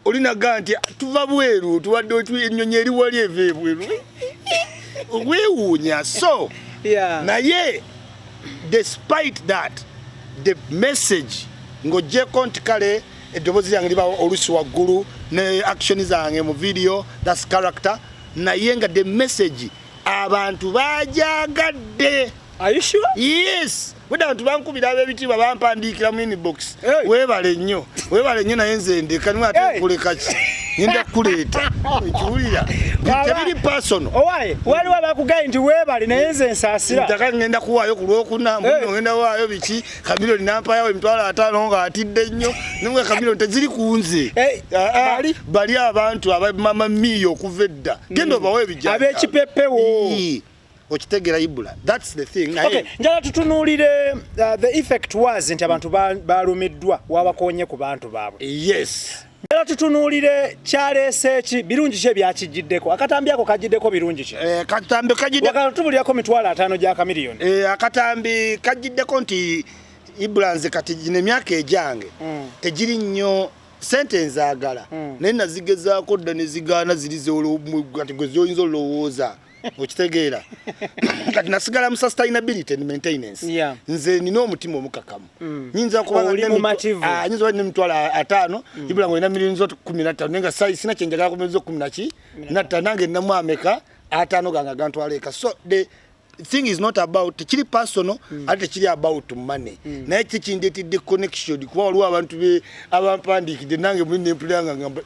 olinaga nti tuva bweru tuwadde ennyonyi eri wali eva ebweru weewuunya so naye despite that the message ng'ogyeko nti kale eddoboozi lyange liba olusi waggulu ne action zange mu video that's character naye nga the message abantu bajagadde. Are you sure? Yes. Weda abantu bankubira ab'ebitiibwa bampandiikira mu inbox. Weebale nnyo naye nze ndekani ate kuleka ki ngenda kuleeta ekiwulira tebiri personal. Owaye waliwo abakugaye nti weebale naye nze nsaasira ntaka ngenda kuwaayo ku lwokuna muno ngenda waayo biki Kamiliyoni nampayawo $5,000 nga atidde nnyo nimwe Kamiliyoni teziri ku nze bali abantu abamama miyo okuva edda genda obawe ebijja ab'ekipepewo okitegera Ibula. That's the thing. Okay, njala tutunuulire the effect was nti abantu balumiddwa wabakonye ku bantu baabwe. Yes. Njala tutunuulire kyaleese ki birungi ki ebyakijiddeko akatambi ako kajiddeko birungi ki akatambi kajidde wakatubulyako $5,000 gya Kamiliyoni. Akatambi kajiddeko nti Ibula nze kati gino emyaka ejange tegiri nnyo sente nzaagala naye nazigezaako dda ne zigaana ziri kati gwe zoyinza olowooza okitegeera kati nasigala mu sustainability and maintenance. Nze nina omutima omukakamu nyinza kuba nyinza ne $5,000 Ibula ng'olina $15,000 naye nga sina kyenjagala ku $15,000 nange nnamu ameka 5 gange gantwala eka. So the thing is not about tekiri personal ate tekiri about money naye kikindetidde connection kuba waliwo abantu abampandiikidde nange mulina empulanga ngamba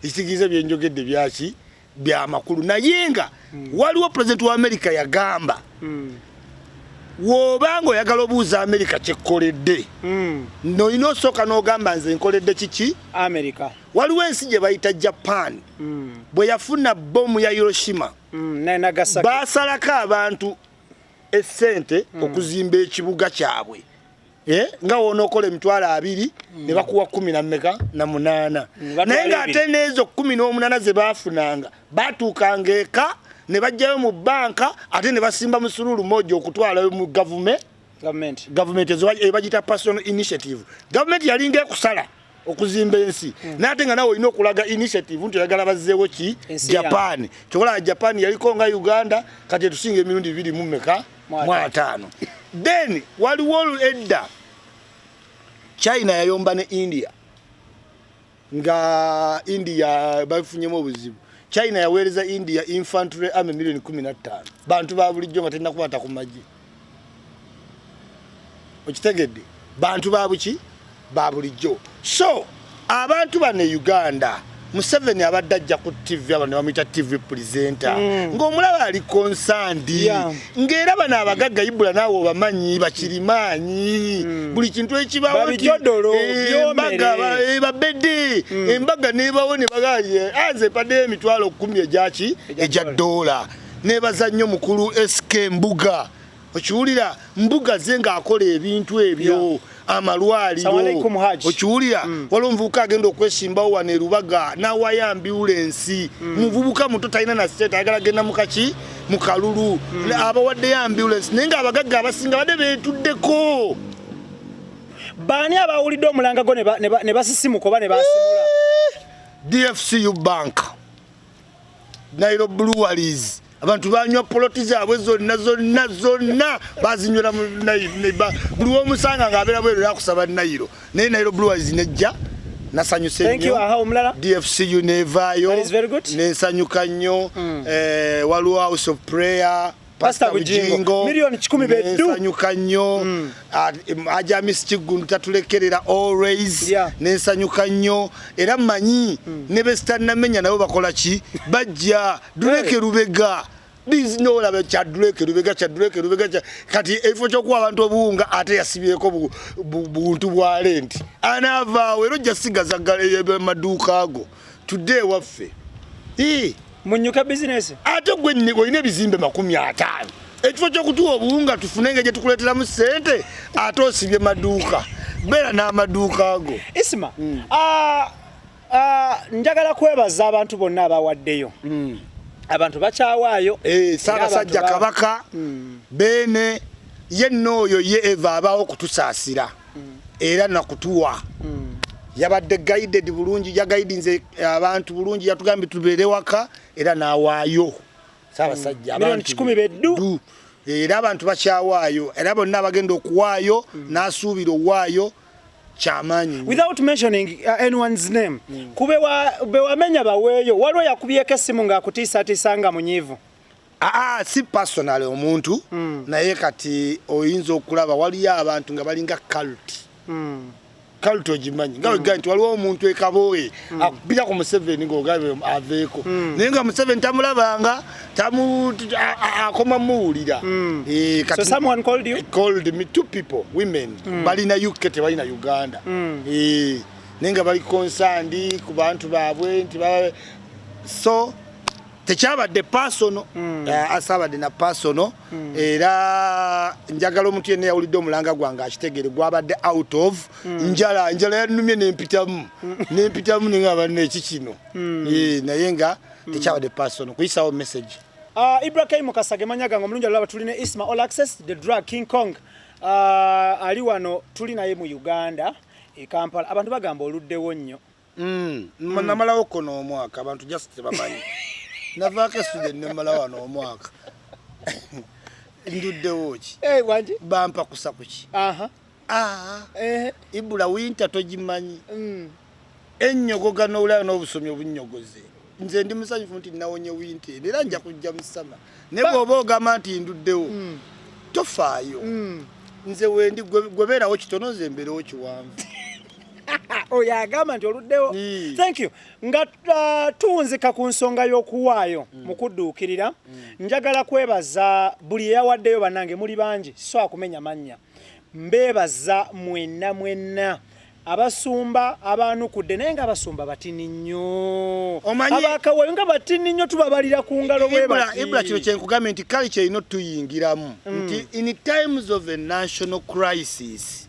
ekitegeeza byenjogedde byaki byamakulu naye nga waliwo president wa America yagamba wobanga oyagala obuuza America kyekkoledde noyina osooka n'ogamba nze nkoledde kiki America. Waliwo ensi gye bayita Japan bwe yafuna bomu ya Hiroshima baasalako abantu essente okuzimba ekibuga kyabwe nga wonookola $20,000 ne bakuwa 18 naye ng'ate n'ezo 18 ze baafunanga baatuukanga eka ne bajjayo mu banka ate ne basimba musululu moja okutwala mu government ezo ebagita personal initiative. Government yalinga ekusala okuzimba ensi n'ate nga nawe olina okulaga initiative nti oyagala bazzeewo ki Japan. Kyokola Japan yaliko nga Uganda kati tusinga emirundi 25 then waliwo edda China yayomba ne India nga India bafunyemu obuzibu. China yaweereza India infantry army 15,000,000 bantu ba bulijjo nga tena kubata ku maji okitegedde bantu ba buki ba bulijjo. So abantu bane Uganda Museveni abadde ajja ku TV abantu bamuyita TV presenter ng'omulaba ali concerned ng'era bano abagagga Ibula naawe obamanyi bakirimaanyi buli kintu ekibawo babedde embaga neebawo ne bagaye anze padde emitwalo 10 egyaki egya $1 neebaza nnyo mukulu SK Mbuga okiwulira Mbuga ze ng'akola ebintu ebyo amalwaliro okiwulira waliwo omuvubuka agenda okwesimbawo wano e Lubaga n'awaya ambulance muvubuka muto talina na state ayagala genda mukaki mu kalulu abawaddeyo ambulance naye ng'abagagga abasinga badde beetuddeko. Baani abawulidde omulanga go ne basisimuka oba ne basimula? DFCU Bank, Nairobi Breweries, abantu banywa poloti zaabwe zonna bazinywera buli omusanga ng'abeera bweru yakusaba Nairo naye Nairobi Breweries nejja nasanyuse nnyo DFCU nevaayo nensanyuka nnyo waliwo House of Prayer Pastor Bujingo $10,000 nsanyuka nnyo Ajamis Kigundu tatulekerera always nensanyuka nnyo era mmanyi ne besitannamenya nabo bakola ki bajja Drake Rubega olaba Drake Rubega kati efo kyokuwa abantu obuwunga ate yasibyeko buntu bwa lenti anaavaawo era ojja sigaza maduuka ago today waffe munyuka business ate gwe olina ebizimbe 50 ekifo ky'okutuwa obuwunga tufunenge gye tukuleeteramu ssente ate osibye maduuka beera n'amaduuka ago. Isma njagala kwebaza abantu bonna abawaddeyo abantu bakyawaayo Ssaabasajja Kabaka Beene yenno oyo ye eva abaawo kutusaasira era nakutuwa yabadde guided bulungi yaguidinze abantu bulungi yatugambye tubeere waka era nawaayo Ssaabasajja abantu $10,000 era abantu bakyawaayo era bonna bagenda okuwaayo n'asuubira owaayo kyamaanyi. Without mentioning anyone's name, kube wamenya baweeyo waliwo yakubyeko essimu ng'akutiisatiisa nga munyiivu? Si personal omuntu naye kati oyinza okulaba waliyo abantu nga balinga cult. Cult ogimanyi nga wegamba nti waliwo omuntu ekabooye akubira ku Museveni ng'ogabe aveeko naye nga Museveni tamulabanga akoma muwulira. So someone called you? Called me, 2 people, women. Balina UK tebalina Uganda. Naye nga bali concerned ku bantu baabwe nti so tekyabadde personal, asabadde na personal, era njagala omuntu yenna yawulidde omulanga gwange akitegere gwabadde out of njala yanumye nempitamu nenga banne eki kino naye nga tekyabadde personal kuyisawo message. Ibrahim Kasage manyaga ngo mulungi alaba tulina Isma All Access the drug King Kong ali wano tuli naye mu Uganda Kampala abantu bagamba oluddewo nnyo. Namalawo kono omwaka abantu just tebamanyi navaaka student nemala wano omwaka nduddewo ki wanje bampa kusa kuki Ibula winter togimanyi ennyogoga n'olala n'obusomi obunnyogoze nze ndi musanyufu nti nawonye winter era nja kujja mu sama ne bw'oba ogamba nti nduddewo tofaayo nze wendi gwebeerawo kitono nze mbeerewo kiwanvu. Oyagamba nti oluddewo. Thank you. Nga tuwunzika ku nsonga y'okuwaayo mu kudduukirira njagala kwebaza buli eyawaddeyo bannange muli bangi so akumenya mannya mbeebaza mwenna abasumba abanukudde naye nga abasumba batini nnyo abakawayo nga batini nnyo tubabalira ku ngalo bwe bati. Ibula kino kyenkugambye nti culture ino tuyingiramu nti in times of a national crisis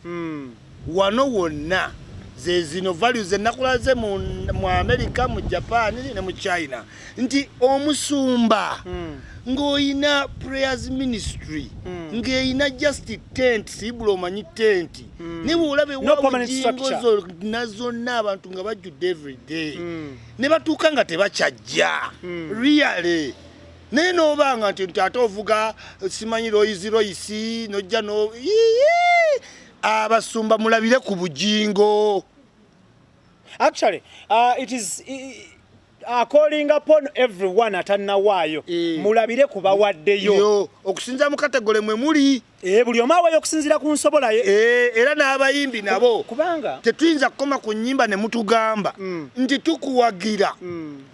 wano wonna zino values enakulaze mu America mu Japan ne mu China nti omusumba ng'oyina prayers ministry ng'eyina just tent sibula omanyi tent niba olabe wawujingozo nazonna abantu nga bajjudde every day ne batuuka nga tebakyajja really naye n'obanga nti ate ovuga simanyi royisi nojja no abasumba mulabire ku bujingo. Actually it is calling upon everyone atanawaayo mulabire ku bawaddeyo okusinza mu kategole mwe muli buli omu awaayo okusinzira ku nsobola ye era n'abayimbi nabo kubanga tetuyinza kukoma ku nnyimba ne mutugamba nti tukuwagira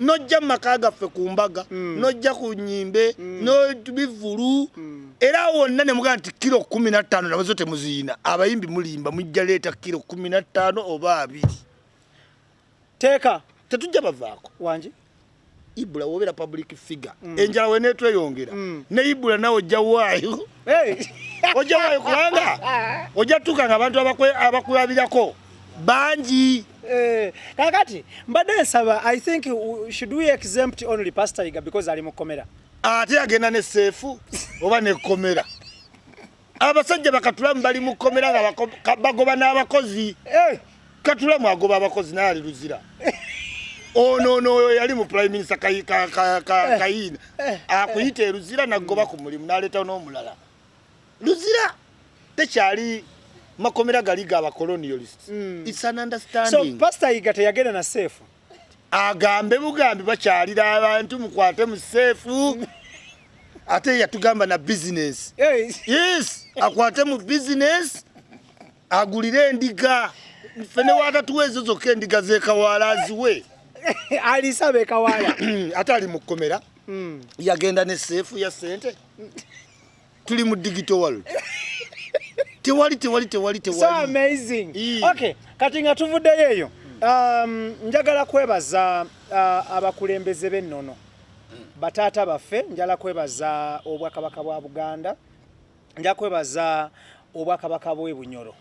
nojja mu maka gaffe ku mbaga nojja ku nnyimbe n'ebivulu era wonna ne mugamba nti kilo 15 nabazo temuziyina abayimbi mulimba mujja leeta kilo 15 oba 2 teeka tetujja bavaako wanje Ibula wobera public figure enjala wene tweyongera ne Ibula nawo ojja waayo ojja waayo kubanga ojja tuka nga abantu abakulabirako bangi kakati mbadde nsaba I think should we exempt only Pastor Iga because ali mukomera ate agenda ne seefu oba ne komera abasajja bakatulamu bali mukomera nga bagoba n'abakozi katulamu agoba abakozi naye ali luzira. Oh no yali mu prime minister Kayina akuyita Luzira nagoba ku mulimu naleta n'omulala Luzira tekyali makomera gali ga colonialists. It's an understanding. So Pastor Iga teyagenda na safe agambe bugambi bakyalira abantu mukwate mu safe ate yatugamba na business. Yes akwate mu business agulire endiga fene watatuwezo zokka endiga zekawalaziwe alisabe kawala atali mukomera yagenda ne safe ya sente tuli mu digital world tewali so amazing. Okay kati nga tuvuddeyo eyo njagala kwebaza abakulembeze b'ennono batata baffe njagala kwebaza obwakabaka bwa Buganda njagala kwebaza obwakabaka bw'e Bunyoro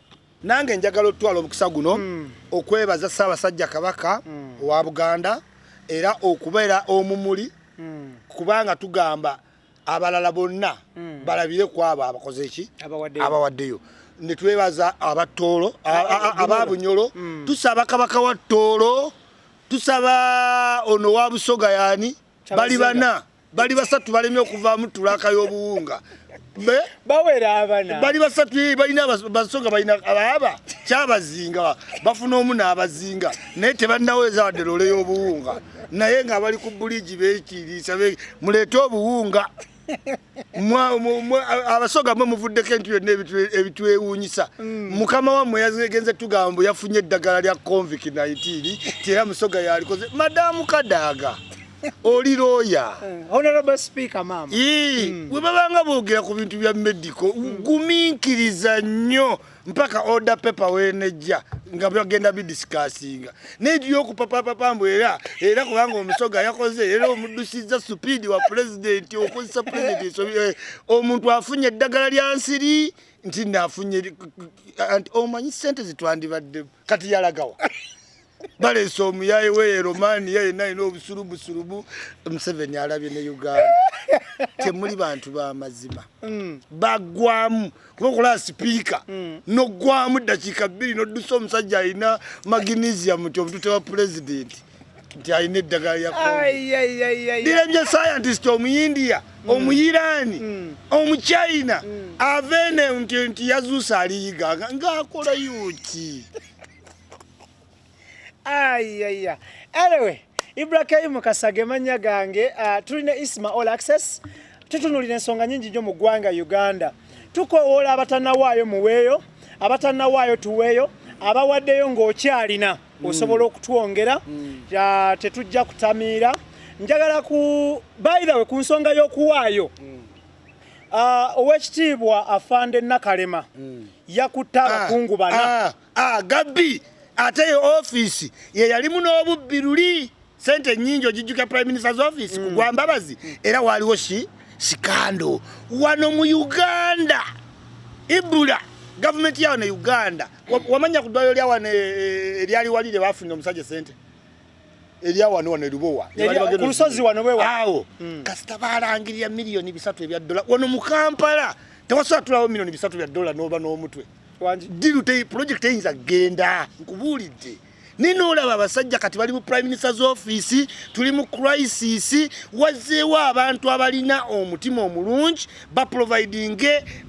nange njagala otwala omukisa guno okwebaza Ssaabasajja Kabaka wa Buganda era okubeera omumuli kubanga tugamba abalala bonna balabire kwabo abakoze eki abawaddeyo ne twebaza abattoolo aba Bunyoro tusaba Kabaka wa Ttoolo tusaba ono wa Busoga yani bali bana bali basatu balemye okuvaamu tulaka y'obuwunga bawera abana bali basatu balina basonga balina ababa kyabazinga bafuna omu n'abazinga naye tebannaweza wadde lole y'obuwunga naye nga bali ku buligi beekiriisa muleete obuwunga abasonga mwe muvuddeko entu yonna ebitwewuunyisa mukama wammwe yagenze tugamba yafunye eddagala lya covid-19 tera musoga yalikoze madamu Kadaaga oli lawyer honorable speaker mama we babanga boogera ku bintu bya medical gumiikiriza nnyo mpaka order paper wenejja nga byagenda bidiscussinga n'egiyo okupapapambu era kubanga omusoga yakoze era omuddusiza supidi wa president okozesa president omuntu afunye eddagala lya nsiri nti naafunye omanyi sente zitwandibadde kati yalagawa baleese omuyaye weye Romania yenna alina obusulubu Museveni alabye ne Uganda temuli bantu b'amazima bagwamu kuba okola sipiika n'oggwamu dakiika 2 n'oddusa omusajja alina magnesium nti omutute wa pulezidenti nti alina eddagala lya diremye scientist omuyindiya omuyirani omuchina avene nti yazuusa aliyiga ng'akola yuki anyway Ibrahim Kasage manya gange tulina Isma All Access tutunulira ensonga nyingi nnyo mu ggwanga Uganda tukoola abatannawaayo muweeyo abatannawaayo tuweeyo abawaddeyo ng'okyalina osobola okutwongera tetujja kutamiira njagala ku by the way ku nsonga y'okuwaayo owekitiibwa Afande Nakalema yakutta abakungu bana Gabbi ate office ye yalimu n'obubbiruli sente nyingi ogijjuka prime minister's office kugwa Mbabazi era waliwo sikando wano mu Uganda ibula government yawo ne Uganda wamanya ku ddwaliro lya wano eryali walire bafunye omusajja sente erya wano Lubowa ku lusozi wano bwewa awo kasita balangirira milioni 3 ebya dola wano mu Kampala tewasobola tulawo milioni 3 ebya dola n'oba n'omutwe diru project eyinza genda nkubuulidde nino olaba abasajja kati bali mu prime minister's office tuli mu crisis wazzeewo abantu abalina omutima omulungi baproviding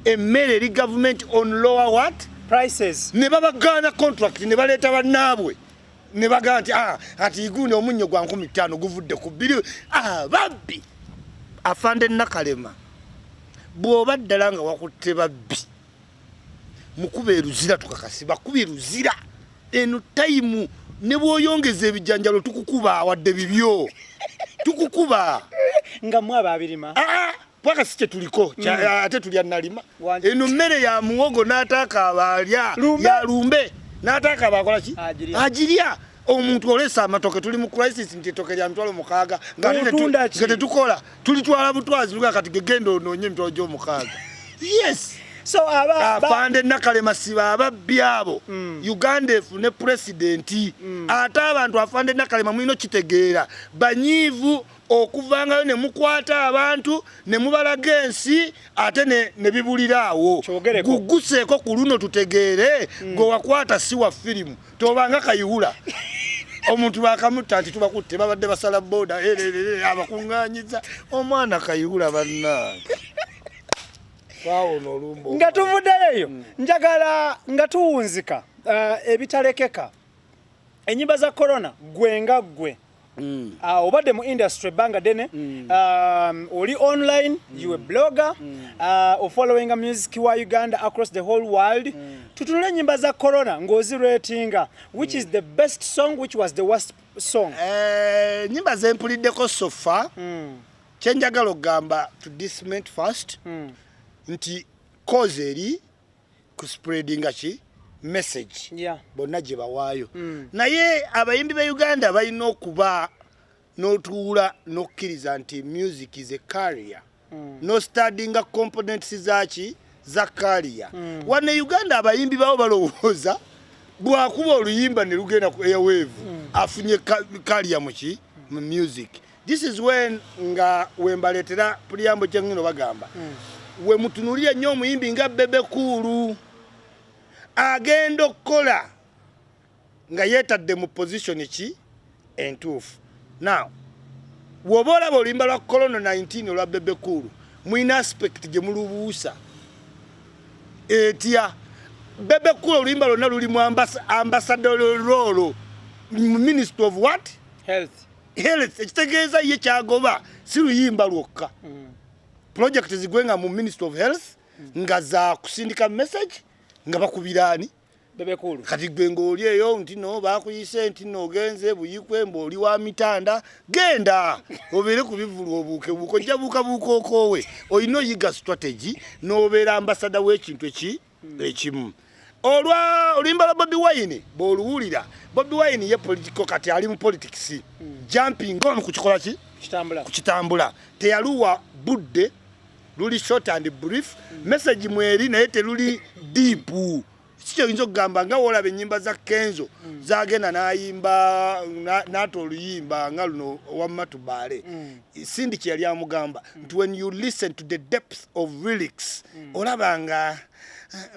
emmere eri government on lower what prices ne babagaana contract ne baleeta bannaabwe ne bagaa nti ati iguuni omunnyo gwa 15 guvudde ku bbiri babbi Afande Nakalema bw'oba ddala nga wakutte babbi mukube eruzira tukakasi bakuba eruzira eno time ne bwoyongeza ebijanjalo tukukuba awadde bibyo tukukuba nga mwaba abirima paka sike tuliko ate tulya nalima eno mmere ya muwogo n'ataaka abalya ya lumbe n'ataaka abakola ki agirya omuntu olesa amatoke tuli mu crisis nti etoke lya mitwalo 6 nga tetukola tulitwala butwazi luga kati gegenda onoonye emitwalo gy'omukaaga yes so Afande Nakalema siba ababbi abo Uganda efune presidenti ate abantu Afande Nakalema mulina kitegeera banyiivu okuvangayo ne mukwata abantu ne mubalaga ensi ate ne bibuliraawo guguseeko ku luno tutegeere ng'owakwata si wa firimu tobanga kayiwula omuntu bakamutta nti tubakutte babadde basala boda abakuŋŋaanyiza omwana kayiwula bannange nga tuvuddeyo njagala nga tuwunzika ebitalekeka enyimba za corona gwe nga gwe obadde mu industry banga dene oli online you a blogger following a music wa Uganda across the whole world tutunule nyimba za corona ngozi ratinga which is the best song which was the worst song nyimba zempuliddeko so far kyenjagala okugamba to disment first nti cause eri ku spreadinga ki message bonna gye bawaayo naye abayimbi ba Uganda balina okuba n'otuula n'okkiriza nti music is a career no studying components zaki za career wano Uganda abayimbi bawo balowooza bwakuba oluyimba ne lugenda ku airwave afunye career muki mu music. This is when nga wembaleetera pulyambo kyengino bagamba we mutunulira nnyo omuyimbi nga Bebe Cool agenda okukola nga yeetadde mu position ki entuufu. Now wobola bolimba lwa corona 19 olwa Bebe Cool muina aspect gye mulubuusa etya Bebe Cool olimba lonna lulimu ambassador role minister of what health ekitegeeza ye kyagoba si luyimba lwokka project zigwenga mu minister of health nga za kusindika message nga bakubirani Bebe Cool kati gwe ng'oli eyo nti no bakuyise nti no ogenze buyikwe mb'oli wa mitanda genda obeere ku bivulu obuuke buuko ojja buuka buukookowe olina oyiga strategy n'obeera ambasada w'ekintu ekimu olimba lwa Bobi Wine bw'oluwulira Bobi Wine ye political kati ali mu politics jumping on ku kikola ki ku kitambula teyaluwa budde luli short and brief message mweri naye teluli deep sikyo yinzo kugamba nga wolaba ennyimba za Kenzo zagenda n'ayimba n'ata oluyimba nga luno Wammatubale Sindi kye yali amugamba nti when you listen to the depth of lyrics olaba nga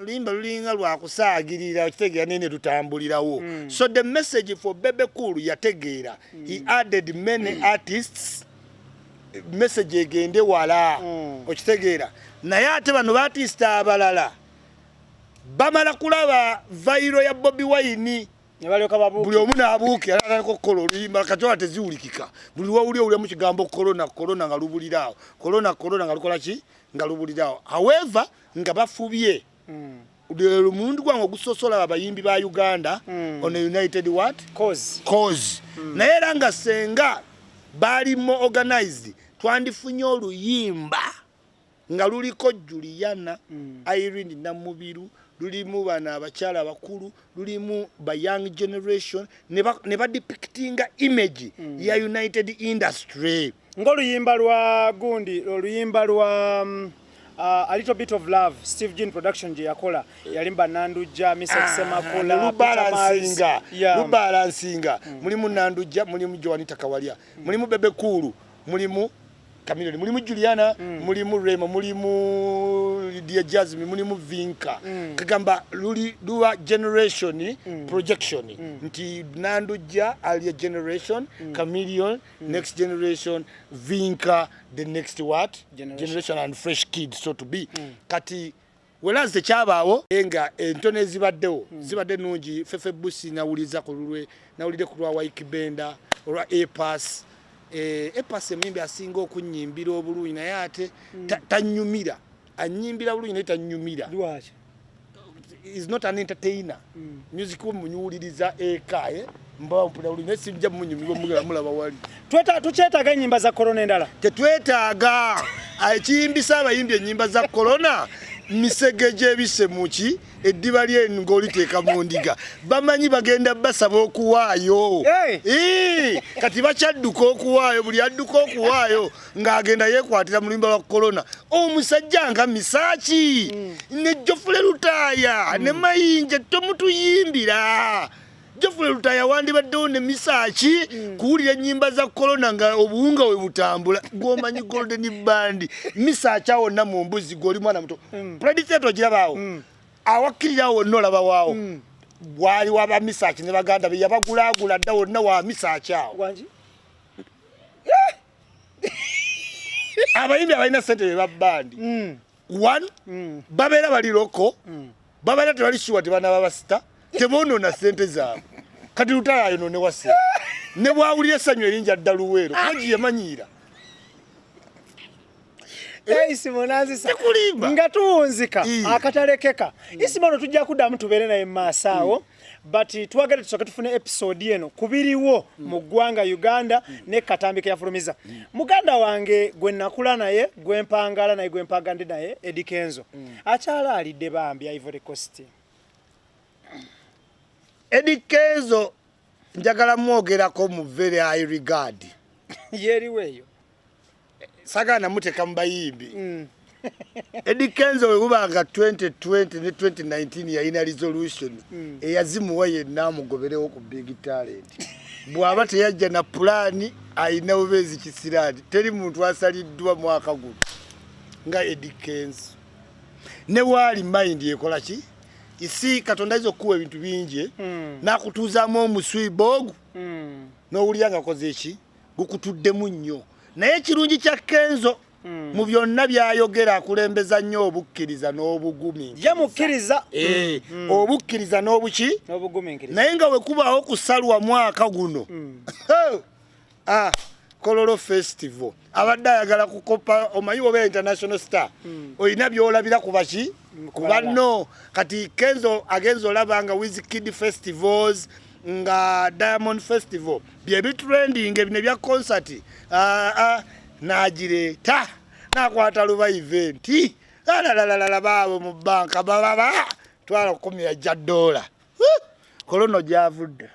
limba lulinga lwakusaagirira okitegeera nene tutambulirawo so the message for Bebe Cool yategeera he added many artists message egende wala okitegeera naye ate bano baartist abalala bamala kulaba vairo ya Bobi Wine buli omu n'abuuke alalako kola oluyimba katola teziwulikika buli wawulya mu kigambo corona nga lubuliraawo corona nga lukola ki nga lubuliraawo however nga bafubye omuntu gwange ogusosola abayimbi ba Uganda on a united what cause naye era nga senga balimu organized twandifunye oluyimba nga luliko Juliana Irene Namubiru lulimu bana abakyala bakulu lulimu ba young generation ne ba depicting image ya united industry ng'oluyimba lwa gundi oluyimba lwa a little bit of love Steve Jean production je yakola yalimba Nandujja Mr. Semakola lubalansinga mulimu Nandujja mulimu Joanita Kawalia mulimu Bebe Cool mulimu Kamiloni mulimu Juliana mulimu Rema mulimu Dia Jasmine mulimu Vinka kagamba luwa generation projection nti Nandujja earlier generation Chameleon next generation Vinka the next what generation and fresh kid so to be kati welaze kyabaawo enga entone zibadde nungi Fefe Busi nawuliza kululwe nawulide kulwa Waikibenda olwa Epas Epas emimbi asinga okunyimbira obulungi naye ate tanyumira anyimbira bulungi naye tanyumira is not an entertainer music munyuliriza ekaye mbawo mpula bulungi naye sijja munyumirwa mulaba wali tukyetaaga ennyimba za corona endala tetwetaaga ekiyimbisa abayimbi ennyimba za corona misegeje ebise muki eddiba lye ng'oliteeka mu ndiga bamanyi bagenda basaba okuwaayo kati bakyadduka okuwaayo buli adduka okuwaayo ng'agenda yeekwatira mu limba lwa corona omusajja nga Misaaki ne Jofule Lutaaya ne Mayinja tomutuyimbira Jofule Lutaaya wandibaddewo ne Misaaki kuwulira ennyimba za corona nga obuwunga we butambula gwomanyi Golden Band Misaaki awonna mu mbuzi goli mwana muto Predator ogirabaawo awakkirirawo wonna olaba waawo wali waba Misaaki ne baganda be yabagulaagula dda wonna wa Misaaki awo abayimbi abalina ssente be babbandi one babeera bali loko babeera tebali sure tebanaba basita tebonoona ssente zaabwe kati Lutaaya ayonoone wase ne bwawulira essanyu erinja dda Luweero kuba yemanyiira isimonazisa nga tuwunzika akatalekeka isimono tujja kuddamu tubeere naye maaso awo but twagala tusoke tufune episode eno kubiriwo mu ggwanga Uganda ne Katambi ke yafulumiza muganda wange gwe nakula naye gwe mpangala naye gwe mpagande naye Eddie Kenzo akyala alidde bambi Ivory Coast Eddie Kenzo njagala mwogerako mu very high regard yeriweeyo sagana muteka mbayimbi Eddie Kenzo webanga 2020 ne 2019 yalina resolution eyazimuwa yenna amugoberewo ku big talent bw'aba teyajja na plan ayina obezi kisirani teri muntu asaliddwa mwaka guno nga Eddie Kenzo ne wali mind yekola ki isi Katonda izo kuwa ebintu bingi nakutuuzaamu omuswibogu n'owulira nga koze ki gukutuddemu nnyo naye kirungi kya Kenzo mu byonna byayogera akulembeza nnyo obukkiriza n'obugumiikiriza. Yamukkiriza. Obukkiriza n'obuki? N'obugumiikiriza. Naye nga bwe kubaawo kusalwa mwaka guno. Kololo Festival. Abadde ayagala kukopa omanyi oba international star. Oyina byolabira ku baki? Ku banno. Kati Kenzo agenza olaba nga Wizkid festivals nga Diamond Festival. Bye bitrending ebine bya concert. Nagireeta nakwata luba event la baabo mu banka baba twala $10,000 kolono gyavudde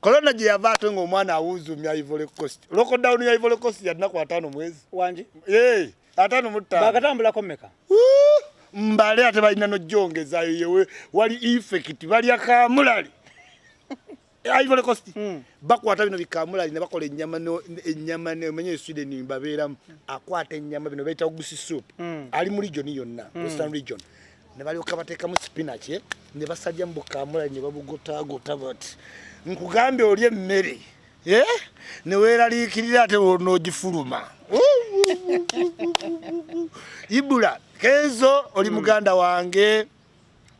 kolono gye yava ate ng'omwana awuuzumya Ivory Coast lockdown ya Ivory Coast ya nnaku 5 mwezi wangi 5 bakatambulako mmeka mbale ate balina nojjongezayo yewe wali effect bali akamulali Ivory Coast bakwata bino bikamulali ne bakola ennyama nemenye Sweden babeeramu akwata ennyama bino bayita gusi soup ali mu region yonna Western region ne balyoka bateekamu spinach ne basajja mu bukamulali ne babugotagota bati nkugambe oli emmere ne weeraliikirira ate onogifuluma Ibula Kenzo oli muganda wange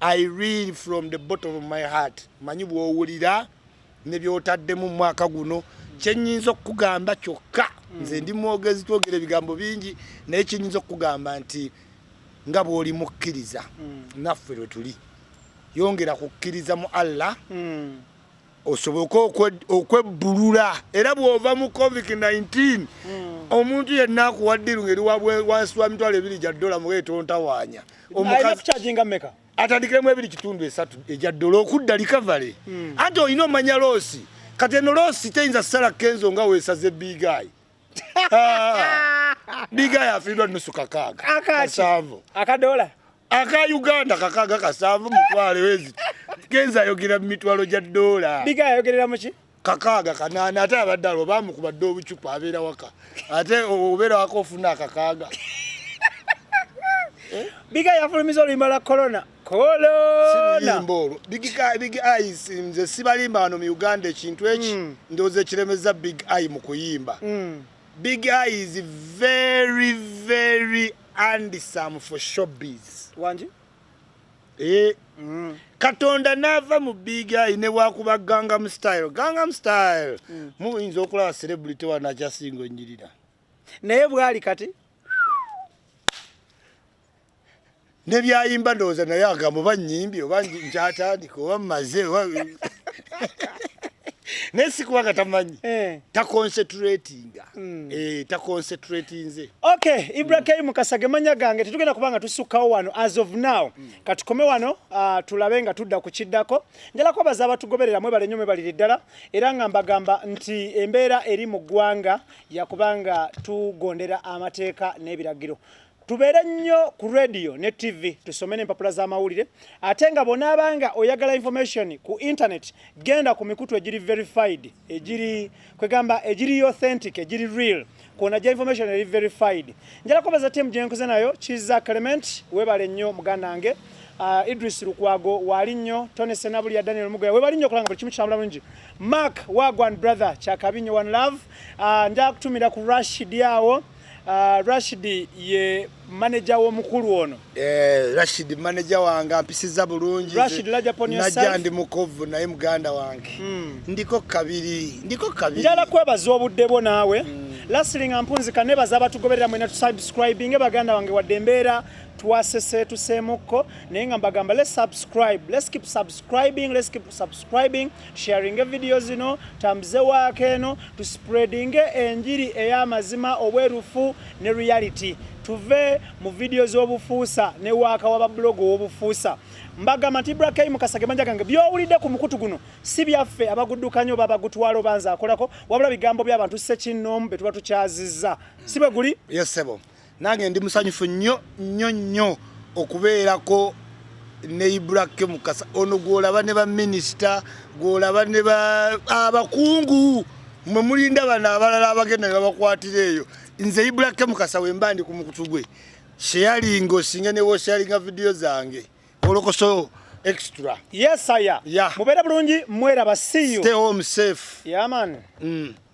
I read from the bottom of my heart manyi bw'owulira ne by'otaddemu mu mwaka guno kyennyinza okugamba kyokka nze ndi mwogezi twogera ebigambo bingi naye kyennyinza okugamba nti nga bw'oli mukkiriza naffe lwe tuli yongera kukkiriza mu Allah osoboka okwebbulula era bw'ova mu COVID-19 omuntu yenna akuwaddiru ngeri wansi wa $2,000 mugeetontawaanya omukazi atandikiremu $2.3 ejja dola okudda likavale anti olina omanya loosi kati eno loosi teyinza ssala Kenzo nga weesaze Big Eye Big Eye afiirdwa nusu $7 akadola aka Uganda $7 mutwale wezi Kenzo ayogera mu mitwalo gya dola Big Eye ayogerera mu ki $8 ate abadde alo bamukubadde obucupa abeera waka ate obeera waka ofuna $6 Big Eye afulumiza oluyimba lwa corona Big Eyes nze sibalimba wano mu Uganda ekintu eki ndowooza ekiremeza Big Eye mu kuyimba Big Eye is very very handsome for showbiz wangi Katonda nava mu Big Eye ne wakuba Gangnam Style muyinza okulaba celebrity wana akyasinga onyirira naye bwali kati ne byayimba ndowooza naye agamba oba nnyimbi oba nkyatandika oba mmaze naye sikuba tamanyi taconcentratinga taconcentratinze okay Ibrahim Kasage manya gange tetugenda kubanga tusukkawo wano as of now katukome wano tulabe nga tudda ku kiddako njala kwabaza abatugoberera mwebale nnyo mwebali ddala era nga mbagamba nti embeera eri mu ggwanga yakubanga tugondera amateeka n'ebiragiro tubeera nnyo ku radio ne TV tusome n'empapula z'amawulire ate nga bonaabanga oyagala information ku internet genda ku mikutu egiri verified egiri authentic egiri real kona gya information eri verified njala kubaza team gyenkuze nayo Kiza Clement webale nnyo muganda wange Idris Lukwago wali nnyo Tony Senabuli ya Daniel Mugoya webali nnyo kulanga buli kimu kyambula bulungi Mark Wagwan brother Kyakabinyo one love nja kutumira ku Rashid yawo Rashid ye manager w'omukulu ono Rashid manager wange ampisiza bulungi Rashid laja pon yourself najja ndi mukovu naye muganda wange ndiko kabiri njala kwebaza obudde bo naawe Lasling ampunzika nebaza abatugoberera mwena tusubscribing baganda wange wadde embeera twasese tuseemukko naye nga mbagamba let's keep subscribing sharing videos zino tambuze waake eno tuspreading enjiri ey'amazima obwerufu ne reality tuve mu videos obufuusa ne waaka waba blog obufuusa mbagamba nti Ibrahim Kasage manja gange byowulidde ku mukutu guno si byaffe abaguddukanyo baba gutwalo banza akolako wabula bigambo by'abantu sekinnomu betuba tukyazizza sibe guli yesebo nange ndi musanyufu nnyo okubeerako ne Ibrahim Kasa ono gwolaba ne ba minister gwolaba ne abakungu mwe mulinda bana abalala abagenda nga bakwatira eyo nze Ibrahim Kasa wemba ndi ku mukutu gwe sharing osinga ne wo sharing video zange olokoso extra yes aya yeah. Mubera bulungi mwera basiyo stay home safe yeah man